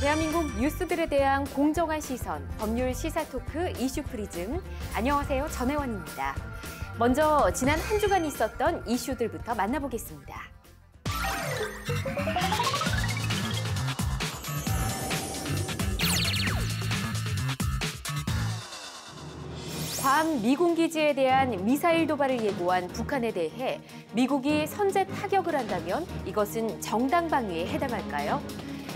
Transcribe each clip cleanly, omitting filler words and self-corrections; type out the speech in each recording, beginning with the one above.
대한민국 뉴스들에 대한 공정한 시선, 법률 시사 토크 이슈 프리즘. 안녕하세요. 전혜원입니다. 먼저 지난 한 주간 있었던 이슈들부터 만나보겠습니다. 괌 미군 기지에 대한 미사일 도발을 예고한 북한에 대해 미국이 선제 타격을 한다면 이것은 정당 방위에 해당할까요?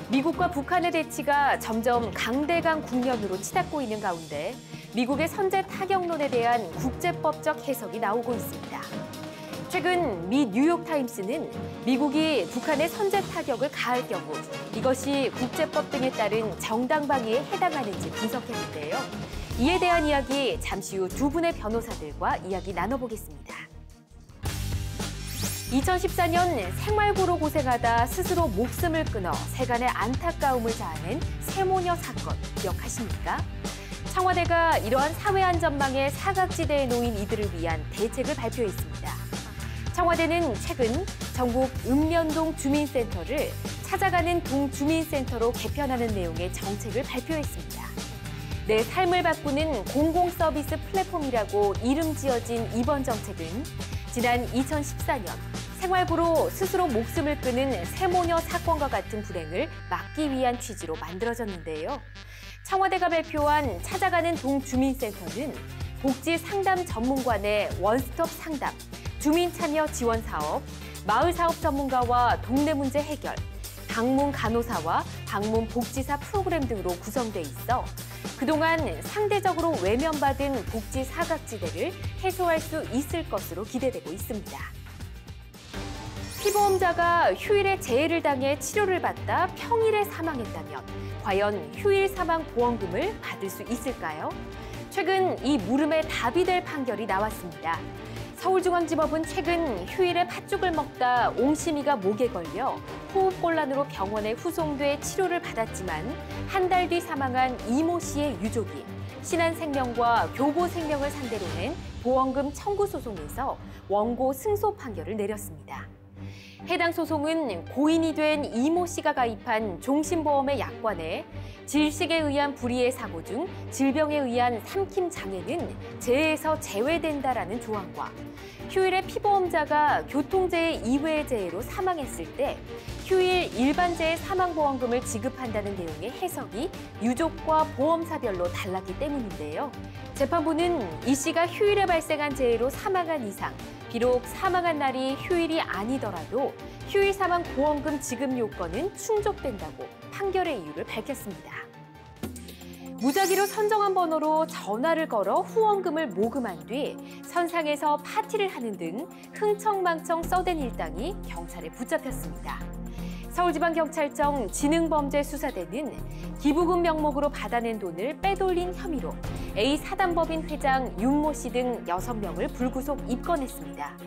미국과 북한의 대치가 점점 강대강 국면으로 치닫고 있는 가운데 미국의 선제 타격론에 대한 국제법적 해석이 나오고 있습니다. 최근 미 뉴욕타임스는 미국이 북한의 선제 타격을 가할 경우 이것이 국제법 등에 따른 정당 방위에 해당하는지 분석했는데요. 이에 대한 이야기 잠시 후 두 분의 변호사들과 이야기 나눠보겠습니다. 2014년 생활고로 고생하다 스스로 목숨을 끊어 세간의 안타까움을 자아낸 세모녀 사건 기억하십니까? 청와대가 이러한 사회 안전망의 사각지대에 놓인 이들을 위한 대책을 발표했습니다. 청와대는 최근 전국 읍면동 주민센터를 찾아가는 동주민센터로 개편하는 내용의 정책을 발표했습니다. 내 삶을 바꾸는 공공서비스 플랫폼이라고 이름 지어진 이번 정책은 지난 2014년 생활고로 스스로 목숨을 끊은 세모녀 사건과 같은 불행을 막기 위한 취지로 만들어졌는데요. 청와대가 발표한 찾아가는 동주민센터는 복지 상담 전문관의 원스톱 상담, 주민 참여 지원 사업, 마을 사업 전문가와 동네 문제 해결, 방문 간호사와 방문 복지사 프로그램 등으로 구성돼 있어 그동안 상대적으로 외면받은 복지 사각지대를 해소할 수 있을 것으로 기대되고 있습니다. 피보험자가 휴일에 재해를 당해 치료를 받다 평일에 사망했다면 과연 휴일 사망 보험금을 받을 수 있을까요? 최근 이 물음에 답이 될 판결이 나왔습니다. 서울중앙지법은 최근 휴일에 팥죽을 먹다 옹심이가 목에 걸려 호흡곤란으로 병원에 후송돼 치료를 받았지만 한 달 뒤 사망한 이모 씨의 유족이 신한생명과 교보생명을 상대로 낸 보험금 청구 소송에서 원고 승소 판결을 내렸습니다. 해당 소송은 고인이 된 이모 씨가 가입한 종신보험의 약관에 질식에 의한 불의의 사고 중 질병에 의한 삼킴 장애는 재해에서 제외된다라는 조항과 휴일에 피보험자가 교통재해 이외의 재해로 사망했을 때 휴일 일반재해 사망보험금을 지급한다는 내용의 해석이 유족과 보험사별로 달랐기 때문인데요. 재판부는 이 씨가 휴일에 발생한 재해로 사망한 이상 비록 사망한 날이 휴일이 아니더라도 휴일 사망 보험금 지급 요건은 충족된다고 판결의 이유를 밝혔습니다. 무작위로 선정한 번호로 전화를 걸어 후원금을 모금한 뒤 선상에서 파티를 하는 등 흥청망청 써댄 일당이 경찰에 붙잡혔습니다. 서울지방경찰청 지능범죄수사대는 기부금 명목으로 받아낸 돈을 빼돌린 혐의로 A 사단법인 회장 윤모 씨 등 6명을 불구속 입건했습니다.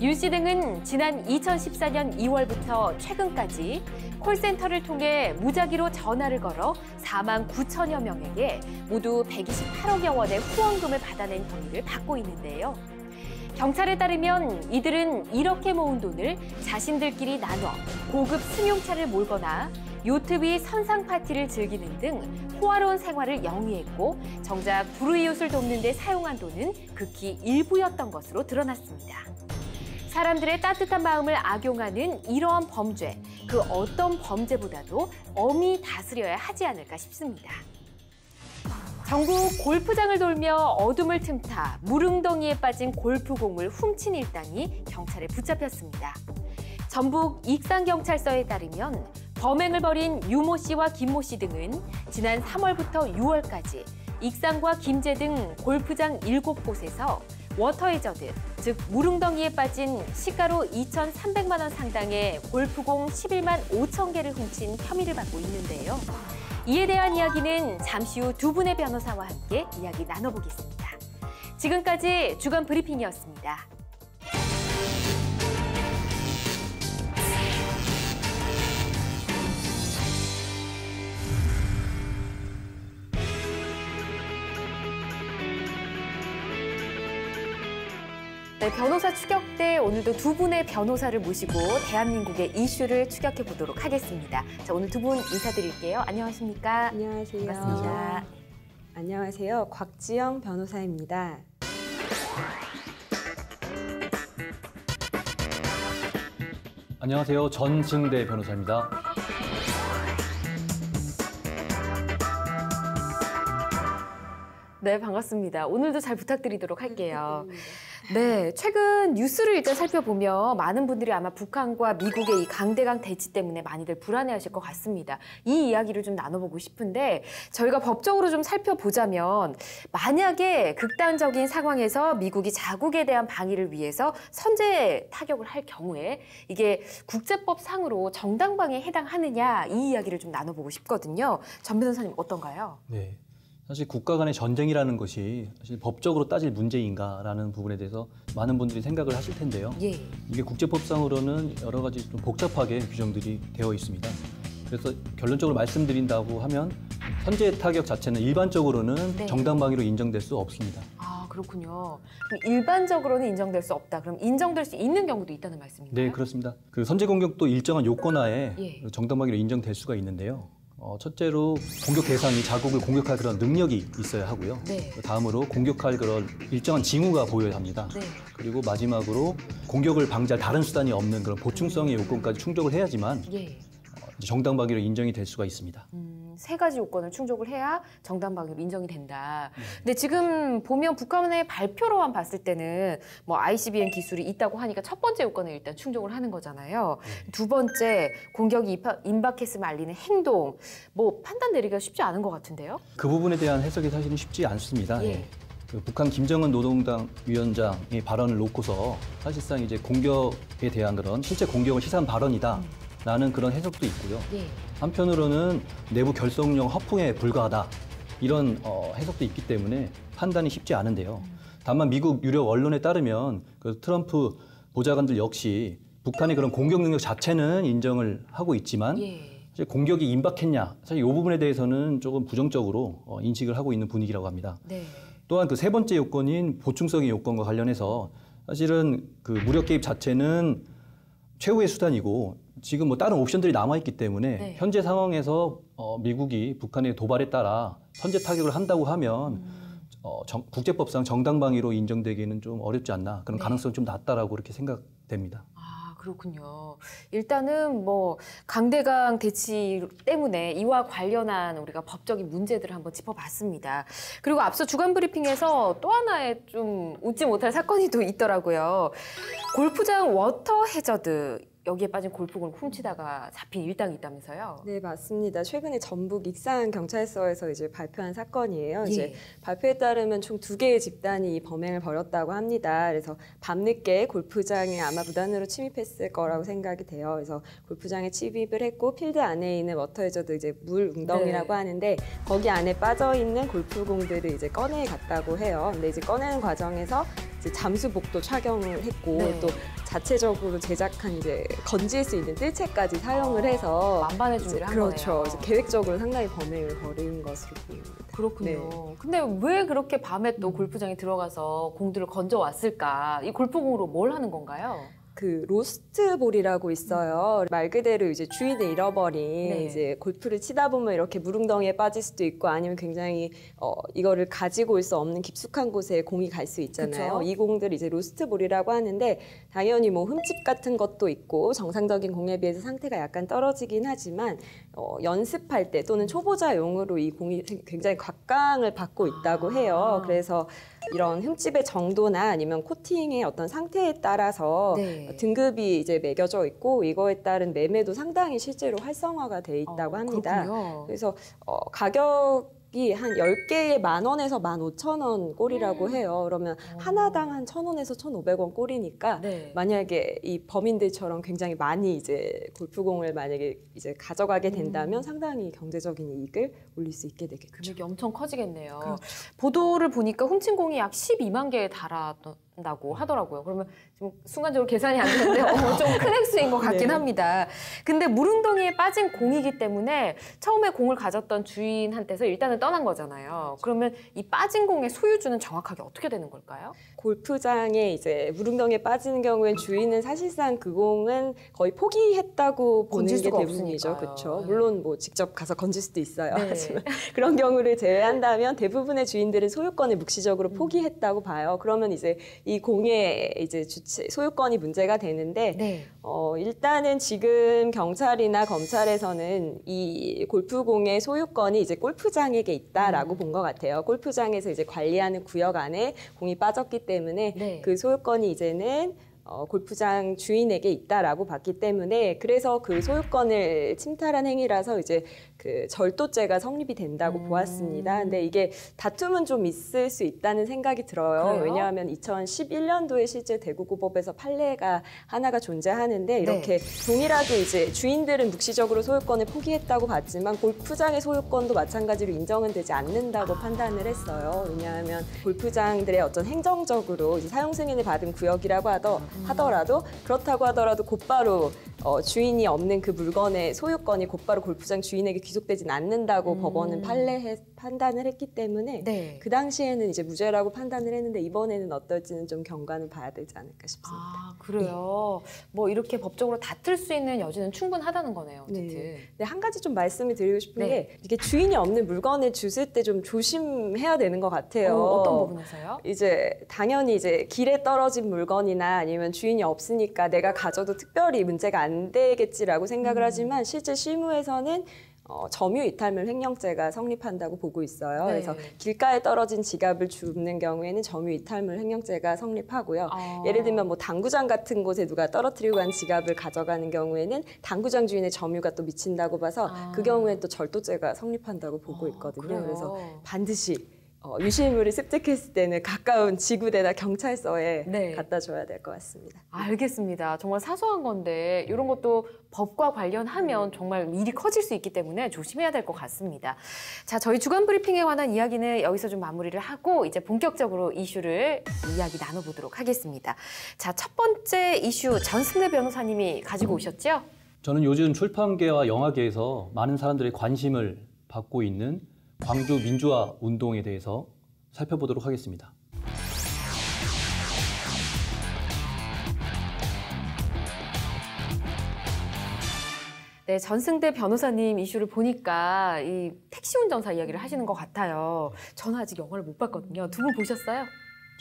윤 씨 등은 지난 2014년 2월부터 최근까지 콜센터를 통해 무작위로 전화를 걸어 4만 9천여 명에게 모두 128억여 원의 후원금을 받아낸 혐의를 받고 있는데요. 경찰에 따르면 이들은 이렇게 모은 돈을 자신들끼리 나눠 고급 승용차를 몰거나 요트 위 선상 파티를 즐기는 등 호화로운 생활을 영위했고 정작 불우이웃을 돕는 데 사용한 돈은 극히 일부였던 것으로 드러났습니다. 사람들의 따뜻한 마음을 악용하는 이러한 범죄, 그 어떤 범죄보다도 엄히 다스려야 하지 않을까 싶습니다. 전국 골프장을 돌며 어둠을 틈타 물웅덩이에 빠진 골프공을 훔친 일당이 경찰에 붙잡혔습니다. 전북 익산경찰서에 따르면 범행을 벌인 유모 씨와 김모 씨 등은 지난 3월부터 6월까지 익산과 김제 등 골프장 7곳에서 워터해저드, 즉 물웅덩이에 빠진 시가로 2,300만 원 상당의 골프공 11만 5천 개를 훔친 혐의를 받고 있는데요. 이에 대한 이야기는 잠시 후 두 분의 변호사와 함께 이야기 나눠보겠습니다. 지금까지 주간 브리핑이었습니다. 네, 변호사 추격대 오늘도 두 분의 변호사를 모시고 대한민국의 이슈를 추격해 보도록 하겠습니다. 자, 오늘 두 분 인사드릴게요. 안녕하십니까? 안녕하세요. 반갑습니다. 안녕하세요. 곽지영 변호사입니다. 안녕하세요. 전승대 변호사입니다. 네, 반갑습니다. 오늘도 잘 부탁드리도록 할게요. 네, 최근 뉴스를 일단 살펴보면 많은 분들이 아마 북한과 미국의 이 강대강 대치 때문에 많이들 불안해하실 것 같습니다. 이 이야기를 좀 나눠보고 싶은데 저희가 법적으로 좀 살펴보자면 만약에 극단적인 상황에서 미국이 자국에 대한 방위를 위해서 선제 타격을 할 경우에 이게 국제법상으로 정당방위에 해당하느냐 이 이야기를 좀 나눠보고 싶거든요. 전 변호사님 어떤가요? 네. 사실 국가 간의 전쟁이라는 것이 사실 법적으로 따질 문제인가라는 부분에 대해서 많은 분들이 생각을 하실 텐데요. 예. 이게 국제법상으로는 여러 가지 좀 복잡하게 규정들이 되어 있습니다. 그래서 결론적으로 말씀드린다고 하면 선제 타격 자체는 일반적으로는 네. 정당방위로 인정될 수 없습니다. 아, 그렇군요. 그럼 일반적으로는 인정될 수 없다. 그럼 인정될 수 있는 경우도 있다는 말씀인가요? 네, 그렇습니다. 그 선제 공격도 일정한 요건하에 예. 정당방위로 인정될 수가 있는데요. 첫째로 공격 대상이 자국을 공격할 그런 능력이 있어야 하고요. 네. 다음으로 공격할 그런 일정한 징후가 보여야 합니다. 네. 그리고 마지막으로 공격을 방지할 다른 수단이 없는 그런 보충성의 요건까지 충족을 해야지만 예. 정당방위로 인정이 될 수가 있습니다. 세 가지 요건을 충족을 해야 정당방위로 인정이 된다. 근데 지금 보면 북한의 발표로만 봤을 때는 뭐 ICBM 기술이 있다고 하니까 첫 번째 요건을 일단 충족을 하는 거잖아요. 두 번째, 공격이 임박했음을 알리는 행동. 뭐 판단 내리기가 쉽지 않은 것 같은데요? 그 부분에 대한 해석이 사실은 쉽지 않습니다. 예. 그 북한 김정은 노동당 위원장의 발언을 놓고서 사실상 이제 공격에 대한 그런 실제 공격을 시사한 발언이다. 라는 그런 해석도 있고요. 예. 한편으로는 내부 결속용 허풍에 불과하다. 이런 해석도 있기 때문에 판단이 쉽지 않은데요. 다만 미국 유력 언론에 따르면 그 트럼프 보좌관들 역시 북한의 그런 공격 능력 자체는 인정을 하고 있지만 예. 사실 공격이 임박했냐, 사실 이 부분에 대해서는 조금 부정적으로 인식을 하고 있는 분위기라고 합니다. 네. 또한 그 세 번째 요건인 보충성의 요건과 관련해서 사실은 그 무력 개입 자체는 최후의 수단이고 지금 뭐 다른 옵션들이 남아있기 때문에 네. 현재 상황에서 미국이 북한의 도발에 따라 선제 타격을 한다고 하면 국제법상 정당방위로 인정되기는 좀 어렵지 않나 그런 네. 가능성이 좀 낮다라고 그렇게 생각됩니다. 아, 그렇군요. 일단은 뭐 강대강 대치 때문에 이와 관련한 우리가 법적인 문제들을 한번 짚어봤습니다. 그리고 앞서 주간 브리핑에서 또 하나의 좀 웃지 못할 사건이 또 있더라고요. 골프장 워터 해저드. 여기에 빠진 골프공을 훔치다가 잡힌 일당이 있다면서요? 네, 맞습니다. 최근에 전북 익산경찰서에서 이제 발표한 사건이에요. 예. 이제 발표에 따르면 총 2개의 집단이 이 범행을 벌였다고 합니다. 그래서 밤늦게 골프장에 아마 무단으로 침입했을 거라고 생각이 돼요. 그래서 골프장에 침입을 했고 필드 안에 있는 워터 해저드 이제 물 웅덩이라고 네. 하는데 거기 안에 빠져 있는 골프공들을 이제 꺼내 갔다고 해요. 근데 이제 꺼내는 과정에서 이제 잠수복도 착용을 했고 네. 또 자체적으로 제작한 이제 건질 수 있는 뜰채까지 사용을 해서 만반의 준비를 한 그렇죠. 거네요. 이제 계획적으로 상당히 범행을 벌인 것으로 보입니다. 그렇군요. 네. 근데 왜 그렇게 밤에 또 골프장에 들어가서 공들을 건져왔을까? 이 골프공으로 뭘 하는 건가요? 그 로스트볼이라고 있어요. 말 그대로 이제 주인을 잃어버린 네. 이제 골프를 치다 보면 이렇게 무릉덩이에 빠질 수도 있고 아니면 굉장히 이거를 가지고 올 수 없는 깊숙한 곳에 공이 갈 수 있잖아요. 그쵸? 이 공들 이제 로스트볼이라고 하는데 당연히 뭐 흠집 같은 것도 있고 정상적인 공에 비해서 상태가 약간 떨어지긴 하지만 연습할 때 또는 초보자용으로 이 공이 굉장히 각광을 받고 있다고 해요. 그래서 이런 흠집의 정도나 아니면 코팅의 어떤 상태에 따라서 네. 등급이 이제 매겨져 있고 이거에 따른 매매도 상당히 실제로 활성화가 돼 있다고 합니다. 그렇군요. 그래서 가격이 한 10개에 10,000원에서 15,000원 꼴이라고 해요. 그러면 하나당 한 1,000원에서 1,500원 꼴이니까 네. 만약에 이 범인들처럼 굉장히 많이 이제 골프공을 만약에 이제 가져가게 된다면 상당히 경제적인 이익을 올릴 수 있게 되겠죠. 금액이 엄청 커지겠네요. 그렇죠. 보도를 보니까 훔친 공이 약 12만 개에 달았던 나고 하더라고요. 그러면 지금 순간적으로 계산이 안 되는데 좀 큰 액수인 것 같긴 네. 합니다. 근데 물웅덩이에 빠진 공이기 때문에 처음에 공을 가졌던 주인한테서 일단은 떠난 거잖아요. 그러면 이 빠진 공의 소유주는 정확하게 어떻게 되는 걸까요? 골프장에 이제 물웅덩이에 빠지는 경우엔 주인은 사실상 그 공은 거의 포기했다고 보는 건질 게 수가 대부분이죠. 없으니까요. 그렇죠. 네. 물론 뭐 직접 가서 건질 수도 있어요. 네. 하지만 그런 경우를 제외한다면 대부분의 주인들은 소유권을 묵시적으로 포기했다고 봐요. 그러면 이제 이 공의 이제 주체 소유권이 문제가 되는데 네. 일단은 지금 경찰이나 검찰에서는 이 골프공의 소유권이 이제 골프장에게 있다라고 본 것 같아요. 골프장에서 이제 관리하는 구역 안에 공이 빠졌기 때문에 네. 그 소유권이 이제는 골프장 주인에게 있다라고 봤기 때문에 그래서 그 소유권을 침탈한 행위라서 이제 그 절도죄가 성립이 된다고 보았습니다. 근데 이게 다툼은 좀 있을 수 있다는 생각이 들어요. 그래요? 왜냐하면 2011년도에 실제 대구고법에서 판례가 하나가 존재하는데 이렇게 동일하게 이제 주인들은 묵시적으로 소유권을 포기했다고 봤지만 골프장의 소유권도 마찬가지로 인정은 되지 않는다고 판단을 했어요. 왜냐하면 골프장들의 어떤 행정적으로 이제 사용 승인을 받은 구역이라고 하더라도 그렇다고 하더라도 곧바로 주인이 없는 그 물건의 소유권이 곧바로 골프장 주인에게 귀속되진 않는다고 법원은 판단을 했기 때문에 네. 그 당시에는 이제 무죄라고 판단을 했는데 이번에는 어떨지는 좀 경과는 봐야 되지 않을까 싶습니다. 아, 그래요. 뭐 이렇게 법적으로 다툴 수 있는 여지는 충분하다는 거네요. 어쨌든. 네, 한 가지 좀 말씀을 드리고 싶은 네. 게 이게 주인이 없는 물건을 주실 때 좀 조심해야 되는 것 같아요. 어떤 부분에서요? 이제 당연히 이제 길에 떨어진 물건이나 아니면 주인이 없으니까 내가 가져도 특별히 문제가 안 되겠지라고 생각을 하지만 실제 실무에서는 점유 이탈물 횡령죄가 성립한다고 보고 있어요. 네. 그래서 길가에 떨어진 지갑을 줍는 경우에는 점유 이탈물 횡령죄가 성립하고요. 예를 들면 뭐 당구장 같은 곳에 누가 떨어뜨리고 간 지갑을 가져가는 경우에는 당구장 주인의 점유가 또 미친다고 봐서 그 경우에는 또 절도죄가 성립한다고 보고 있거든요. 그래요? 그래서 반드시 유실물이 습득했을 때는 가까운 지구대나 경찰서에 네. 갖다 줘야 될 것 같습니다. 알겠습니다. 정말 사소한 건데 이런 것도 법과 관련하면 정말 일이 커질 수 있기 때문에 조심해야 될 것 같습니다. 자, 저희 주간 브리핑에 관한 이야기는 여기서 좀 마무리를 하고 이제 본격적으로 이슈를 이야기 나눠보도록 하겠습니다. 자, 첫 번째 이슈 전승래 변호사님이 가지고 오셨죠? 저는 요즘 출판계와 영화계에서 많은 사람들의 관심을 받고 있는 광주 민주화 운동에 대해서 살펴보도록 하겠습니다. 네, 전승대 변호사님 이슈를 보니까 이 택시 운전사 이야기를 하시는 것 같아요. 저는 아직 영화를 못 봤거든요. 두 분 보셨어요?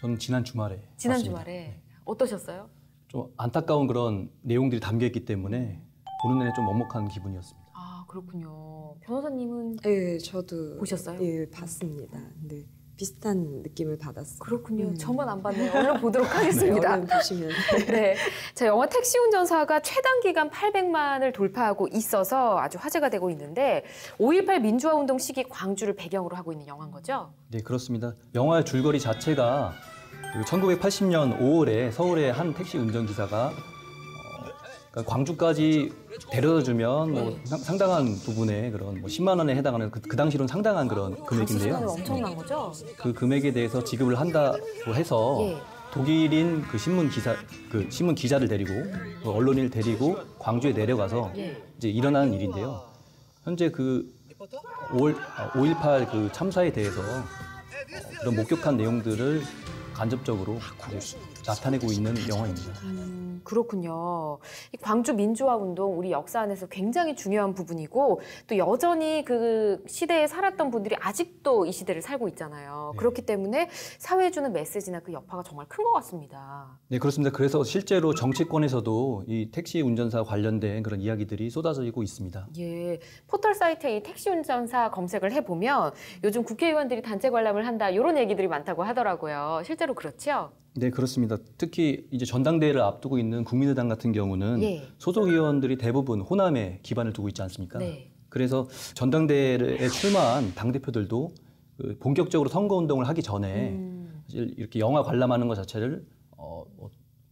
저는 지난 주말에 지난 봤습니다. 주말에 어떠셨어요? 좀 안타까운 그런 내용들이 담겨 있기 때문에 보는 내내 좀 먹먹한 기분이었습니다. 아, 그렇군요. 변호사님은 네, 저도 보셨어요? 예, 봤습니다. 네, 비슷한 느낌을 받았어요. 그렇군요. 저만 안 봤네요. 얼른 보도록 하겠습니다. 얼른 보시면. 네, 자, 영화 택시 운전사가 최단 기간 800만을 돌파하고 있어서 아주 화제가 되고 있는데 5.18 민주화 운동 시기 광주를 배경으로 하고 있는 영화인 거죠? 네, 그렇습니다. 영화의 줄거리 자체가 1980년 5월에 서울의 한 택시 운전기사가 그러니까 광주까지 데려다주면 뭐 상당한 부분의 그런 뭐 10만 원에 해당하는 그 당시로는 상당한 그런 금액인데요. 엄청난 거죠? 그 금액에 대해서 지급을 한다고 해서 예. 독일인 그 신문 기자를 데리고 그 언론인을 데리고 광주에 내려가서 예. 이제 일어나는 일인데요. 현재 그 5.18 그 참사에 대해서 그런 목격한 내용들을 간접적으로 이제 나타내고 있는 영화입니다. 그렇군요. 이 광주 민주화 운동 우리 역사 안에서 굉장히 중요한 부분이고 또 여전히 그 시대에 살았던 분들이 아직도 이 시대를 살고 있잖아요. 네. 그렇기 때문에 사회에 주는 메시지나 그 여파가 정말 큰 것 같습니다. 네, 그렇습니다. 그래서 실제로 정치권에서도 이 택시 운전사 관련된 그런 이야기들이 쏟아지고 있습니다. 예, 포털 사이트에 이 택시 운전사 검색을 해보면 요즘 국회의원들이 단체 관람을 한다 이런 얘기들이 많다고 하더라고요. 실제로 그렇죠? 네, 그렇습니다. 특히 이제 전당대회를 앞두고 있는 국민의당 같은 경우는 예. 소속 의원들이 대부분 호남에 기반을 두고 있지 않습니까? 네. 그래서 전당대회에 출마한 당대표들도 그 본격적으로 선거운동을 하기 전에 사실 이렇게 영화 관람하는 것 자체를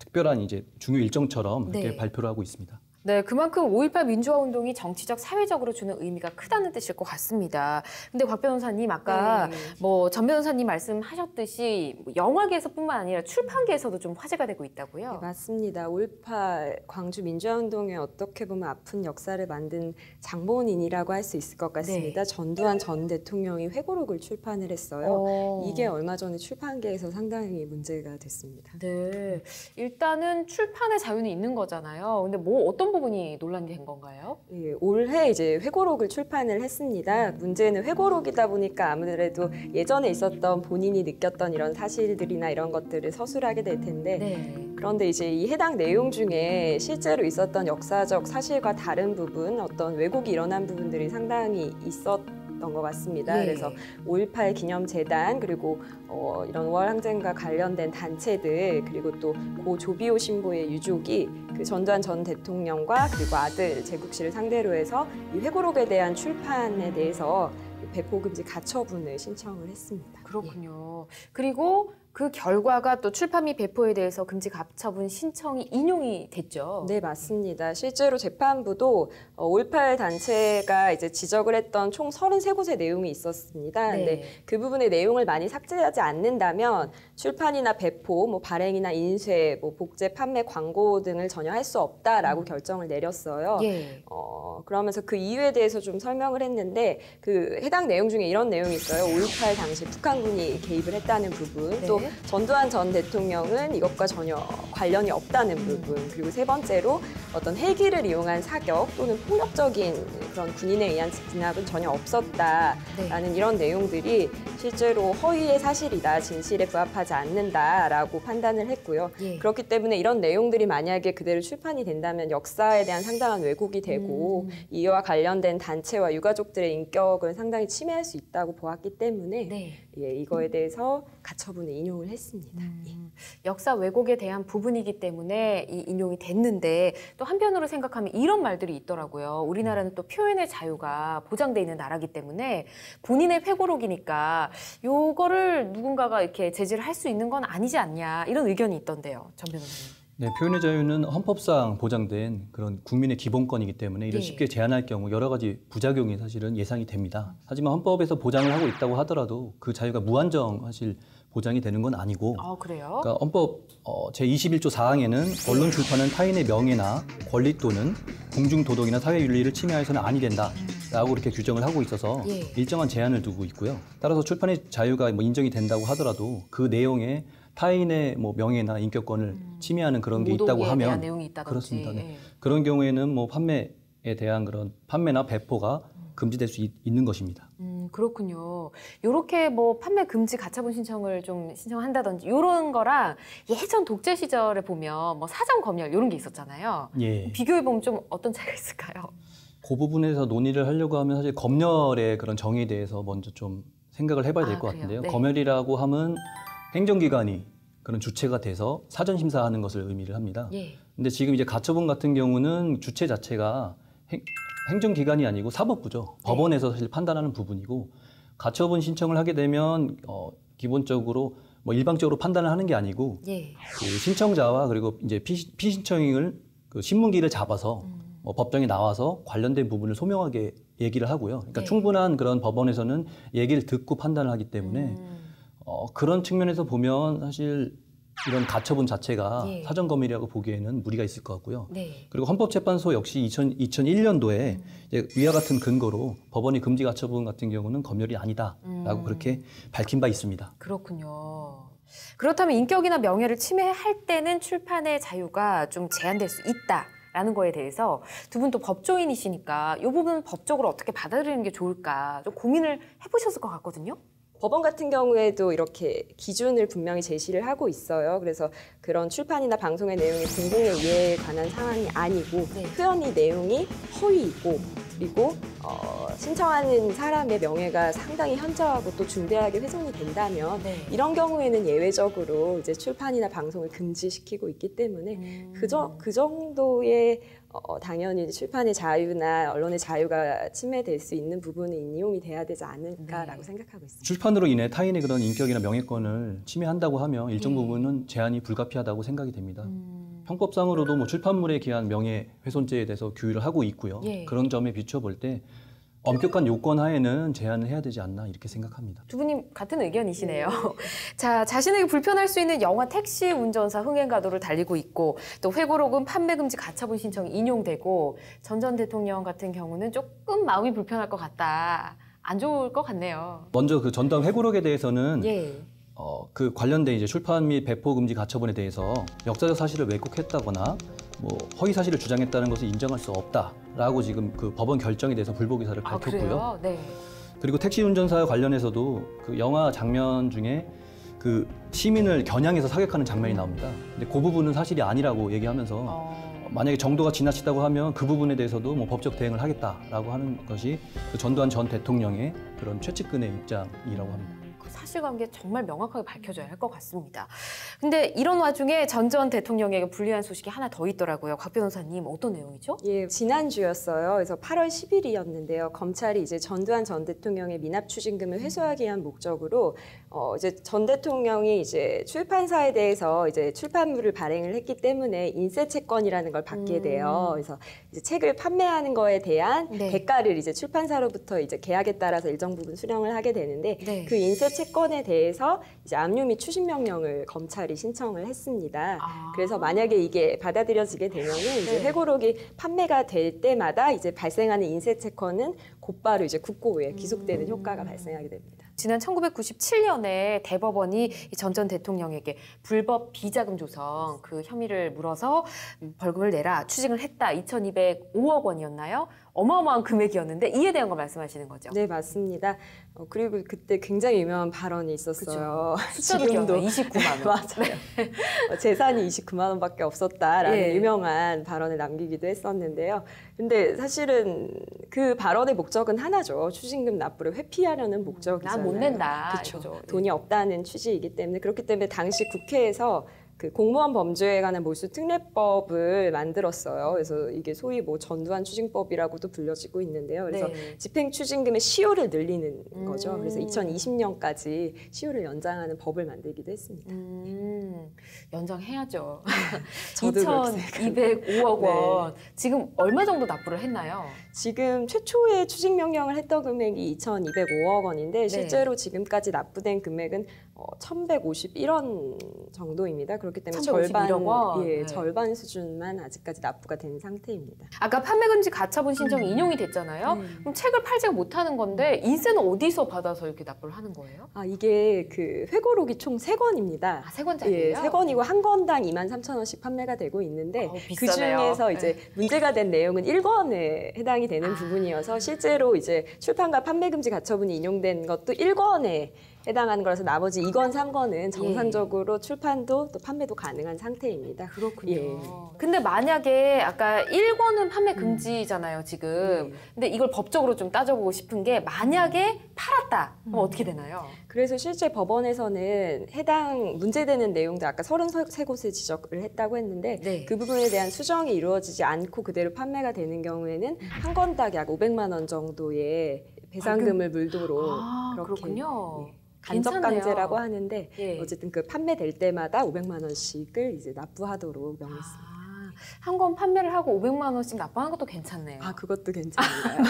특별한 이제 중요 일정처럼 네. 이렇게 발표를 하고 있습니다. 네, 그만큼 5.18 민주화 운동이 정치적, 사회적으로 주는 의미가 크다는 뜻일 것 같습니다. 근데 곽 변호사님 아까 네. 뭐 전 변호사님 말씀하셨듯이 뭐 영화계에서뿐만 아니라 출판계에서도 좀 화제가 되고 있다고요? 네, 맞습니다. 5.18 광주 민주화운동에 어떻게 보면 아픈 역사를 만든 장본인이라고 할 수 있을 것 같습니다. 네. 전두환 전 대통령이 회고록을 출판을 했어요. 이게 얼마 전에 출판계에서 상당히 문제가 됐습니다. 네, 일단은 출판의 자유는 있는 거잖아요. 근데 뭐 어떤 부분이 논란이 된 건가요? 예, 올해 이제 회고록을 출판을 했습니다. 문제는 회고록이다 보니까 아무래도 예전에 있었던 본인이 느꼈던 이런 사실들이나 이런 것들을 서술하게 될 텐데 네. 그런데 이제 이 해당 내용 중에 실제로 있었던 역사적 사실과 다른 부분, 어떤 왜곡이 일어난 부분들이 상당히 있었던 것 같습니다. 예. 그래서 5.18 기념재단 그리고 이런 월항쟁과 관련된 단체들 그리고 또 고 조비오 신부의 유족이 그 전두환 전 대통령과 그리고 아들 제국 씨를 상대로 해서 이 회고록에 대한 출판에 대해서 배포 금지 가처분을 신청을 했습니다. 그렇군요. 그리고 그 결과가 또 출판 및 배포에 대해서 금지 가처분 신청이 인용이 됐죠. 네, 맞습니다. 실제로 재판부도 5.18 단체가 이제 지적을 했던 총 33곳의 내용이 있었습니다. 네. 근데 그 부분의 내용을 많이 삭제하지 않는다면 출판이나 배포, 뭐 발행이나 인쇄, 뭐 복제, 판매, 광고 등을 전혀 할 수 없다라고 결정을 내렸어요. 예. 그러면서 그 이유에 대해서 좀 설명을 했는데 그 해당 내용 중에 이런 내용이 있어요. 5.18 당시 북한군이 개입을 했다는 부분, 네. 또 전두환 전 대통령은 이것과 전혀 관련이 없다는 부분, 그리고 세 번째로 어떤 헬기를 이용한 사격 또는 폭력적인 그런 군인에 의한 진압은 전혀 없었다라는 이런 내용들이 실제로 허위의 사실이다, 진실에 부합하지 않는다라고 판단을 했고요. 예. 그렇기 때문에 이런 내용들이 만약에 그대로 출판이 된다면 역사에 대한 상당한 왜곡이 되고 이와 관련된 단체와 유가족들의 인격을 상당히 침해할 수 있다고 보았기 때문에 네. 예, 이거에 대해서 가처분을 인용을 했습니다. 예. 역사 왜곡에 대한 부분이기 때문에 이 인용이 됐는데 또 한편으로 생각하면 이런 말들이 있더라고요. 우리나라는 또 표현의 자유가 보장돼 있는 나라기 때문에 본인의 회고록이니까 요거를 누군가가 이렇게 제지를 할 수 있는 건 아니지 않냐 이런 의견이 있던데요. 전 변호사님. 네, 표현의 자유는 헌법상 보장된 그런 국민의 기본권이기 때문에 이를 네. 쉽게 제한할 경우 여러 가지 부작용이 사실은 예상이 됩니다. 하지만 헌법에서 보장을 하고 있다고 하더라도 그 자유가 무한정 사실 보장이 되는 건 아니고 그래요? 그러니까 헌법 제21조 4항에는 언론 출판은 타인의 명예나 권리 또는 공중도덕이나 사회윤리를 침해해서는 아니 된다라고 이렇게 규정을 하고 있어서 예. 일정한 제한을 두고 있고요. 따라서 출판의 자유가 뭐 인정이 된다고 하더라도 그 내용에 타인의 뭐 명예나 인격권을 침해하는 그런 게 있다고 모독에 대한 하면 내용이 있다든지. 그렇습니다. 네. 예. 그런 경우에는 뭐 판매에 대한 그런 판매나 배포가 금지될 수 있는 것입니다. 그렇군요. 요렇게 뭐 판매 금지 가처분 신청을 좀 신청한다든지 요런 거랑 예전 독재 시절에 보면 뭐 사전 검열 요런 게 있었잖아요. 예. 비교해 보면 좀 어떤 차이가 있을까요? 그 부분에서 논의를 하려고 하면 사실 검열의 그런 정의에 대해서 먼저 좀 생각을 해봐야 될 것 그래요? 같은데요. 네. 검열이라고 하면 행정기관이 그런 주체가 돼서 사전 심사하는 것을 의미를 합니다. 예. 근데 지금 이제 가처분 같은 경우는 주체 자체가 행정기관이 아니고 사법부죠. 네. 법원에서 사실 판단하는 부분이고 가처분 신청을 하게 되면 기본적으로 뭐 일방적으로 판단을 하는 게 아니고 예. 그 신청자와 그리고 이제 피신청인을 그 신문기를 잡아서 법정에 나와서 관련된 부분을 소명하게 얘기를 하고요. 그러니까 네. 충분한 그런 법원에서는 얘기를 듣고 판단을 하기 때문에 그런 측면에서 보면 사실 이런 가처분 자체가 예. 사전 검열이라고 보기에는 무리가 있을 것 같고요. 네. 그리고 헌법재판소 역시 2001년도에 위와 같은 근거로 법원이 금지 가처분 같은 경우는 검열이 아니다라고 그렇게 밝힌 바 있습니다. 그렇군요. 그렇다면 인격이나 명예를 침해할 때는 출판의 자유가 좀 제한될 수 있다라는 거에 대해서 두 분 또 법조인이시니까 이 부분은 법적으로 어떻게 받아들이는 게 좋을까 좀 고민을 해보셨을 것 같거든요. 법원 같은 경우에도 이렇게 기준을 분명히 제시를 하고 있어요. 그래서 그런 출판이나 방송의 내용이 공공의 이해에 관한 사항이 아니고 네. 표현의 내용이 허위이고 그리고 신청하는 사람의 명예가 상당히 현저하고 또 중대하게 훼손이 된다면 네. 이런 경우에는 예외적으로 이제 출판이나 방송을 금지시키고 있기 때문에 그 정도의 당연히 출판의 자유나 언론의 자유가 침해될 수 있는 부분은 인용이 돼야 되지 않을까라고 생각하고 있습니다. 출판으로 인해 타인의 그런 인격이나 명예권을 침해한다고 하면 일정 네. 부분은 제한이 불가피하다고 생각이 됩니다. 형법상으로도 뭐 출판물에 기한 명예훼손죄에 대해서 규율을 하고 있고요. 예. 그런 점에 비춰볼 때 엄격한 요건 하에는 제한을 해야 되지 않나 이렇게 생각합니다. 두 분님 같은 의견이시네요. 자, 자신에게 불편할 수 있는 영화 택시 운전사 흥행 가도를 달리고 있고 또 회고록은 판매 금지 가처분 신청이 인용되고 전 대통령 같은 경우는 조금 마음이 불편할 것 같다. 안 좋을 것 같네요. 먼저 그 전두환 회고록에 대해서는 예. 그 관련된 이제 출판 및 배포 금지 가처분에 대해서 역사적 사실을 왜곡했다거나 뭐 허위 사실을 주장했다는 것을 인정할 수 없다라고 지금 그 법원 결정에 대해서 불복 의사를 아, 밝혔고요. 그래요? 네. 그리고 택시 운전사 관련해서도 그 영화 장면 중에 그 시민을 겨냥해서 사격하는 장면이 나옵니다. 근데 그 부분은 사실이 아니라고 얘기하면서 만약에 정도가 지나치다고 하면 그 부분에 대해서도 뭐 법적 대응을 하겠다라고 하는 것이 그 전두환 전 대통령의 그런 최측근의 입장이라고 합니다. 그 사실관계 정말 명확하게 밝혀져야 할 것 같습니다. 근데 이런 와중에 전 대통령에게 불리한 소식이 하나 더 있더라고요. 곽 변호사님, 어떤 내용이죠? 예, 지난주였어요. 그래서 8월 10일이었는데요. 검찰이 이제 전두환 전 대통령의 미납 추징금을 회수하기 위한 목적으로 이제 전 대통령이 이제 출판사에 대해서 이제 출판물을 발행을 했기 때문에 인쇄 채권이라는 걸 받게 돼요. 그래서 이제 책을 판매하는 거에 대한 네. 대가를 이제 출판사로부터 이제 계약에 따라서 일정 부분 수령을 하게 되는데 네. 그 인쇄 채권에 대해서 이제 압류 및 추심 명령을 검찰이 신청을 했습니다. 아. 그래서 만약에 이게 받아들여지게 되면은 이제 네. 회고록이 판매가 될 때마다 이제 발생하는 인쇄 채권은 곧바로 이제 국고에 기속되는 효과가 발생하게 됩니다. 지난 1997년에 대법원이 전 대통령에게 불법 비자금 조성 그 혐의를 물어서 벌금을 내라 추징을 했다. 2,205억 원이었나요? 어마어마한 금액이었는데 이에 대한 거 말씀하시는 거죠? 네, 맞습니다. 그리고 그때 굉장히 유명한 발언이 있었어요. 숫자도 기억나요. 29만 원. 맞아요. 재산이 29만 원밖에 없었다라는 예. 유명한 발언을 남기기도 했었는데요. 근데 사실은 그 발언의 목적은 하나죠. 추징금 납부를 회피하려는 목적이잖아요. 난 못 낸다. 그렇죠. 이거죠. 돈이 없다는 취지이기 때문에 그렇기 때문에 당시 국회에서 그 공무원 범죄에 관한 몰수 특례법을 만들었어요. 그래서 이게 소위 뭐 전두환 추징법이라고도 불려지고 있는데요. 그래서 네. 집행 추징금의 시효를 늘리는 거죠. 그래서 2020년까지 시효를 연장하는 법을 만들기도 했습니다. 연장해야죠. 저도 그렇게 2,205억 네. 원. 지금 얼마 정도 납부를 했나요? 지금 최초의 추징 명령을 했던 금액이 2,205억 원인데 실제로 지금까지 납부된 금액은 1,151원 정도입니다. 그렇기 때문에 1,151억 원? 예, 네. 절반 수준만 아직까지 납부가 된 상태입니다. 아까 판매금지 가처분 신청이 인용이 됐잖아요. 그럼 책을 팔지가 못하는 건데 인쇄는 어디서 받아서 이렇게 납부를 하는 거예요? 아, 이게 그 회고록이 총 3권입니다. 아, 3권짜리예요? 예, 3권이고 한 권당 23,000원씩 판매가 되고 있는데 그 비싸네요. 중에서 이제 네. 문제가 된 내용은 1권에 해당이 되는 부분이어서 실제로 이제 출판과 판매금지 가처분이 인용된 것도 1권에 해당하는 거라서 나머지 2권, 3권은 정상적으로 출판도 또 판매도 가능한 상태입니다. 그렇군요. 예. 근데 만약에 아까 1권은 판매 금지잖아요, 지금. 네. 근데 이걸 법적으로 좀 따져보고 싶은 게 만약에 팔았다. 그럼 어떻게 되나요? 그래서 실제 법원에서는 해당 문제되는 내용들 아까 33곳을 지적을 했다고 했는데 네. 그 부분에 대한 수정이 이루어지지 않고 그대로 판매가 되는 경우에는 한 건당 약 500만 원 정도의 배상금을 물도록 아, 그렇게 그렇군요. 예, 간접강제라고 하는데 예. 어쨌든 그 판매될 때마다 500만 원씩을 이제 납부하도록 명했습니다. 한 권 판매를 하고 500만 원씩 납부하는 것도 괜찮네요. 아, 그것도 괜찮은가요?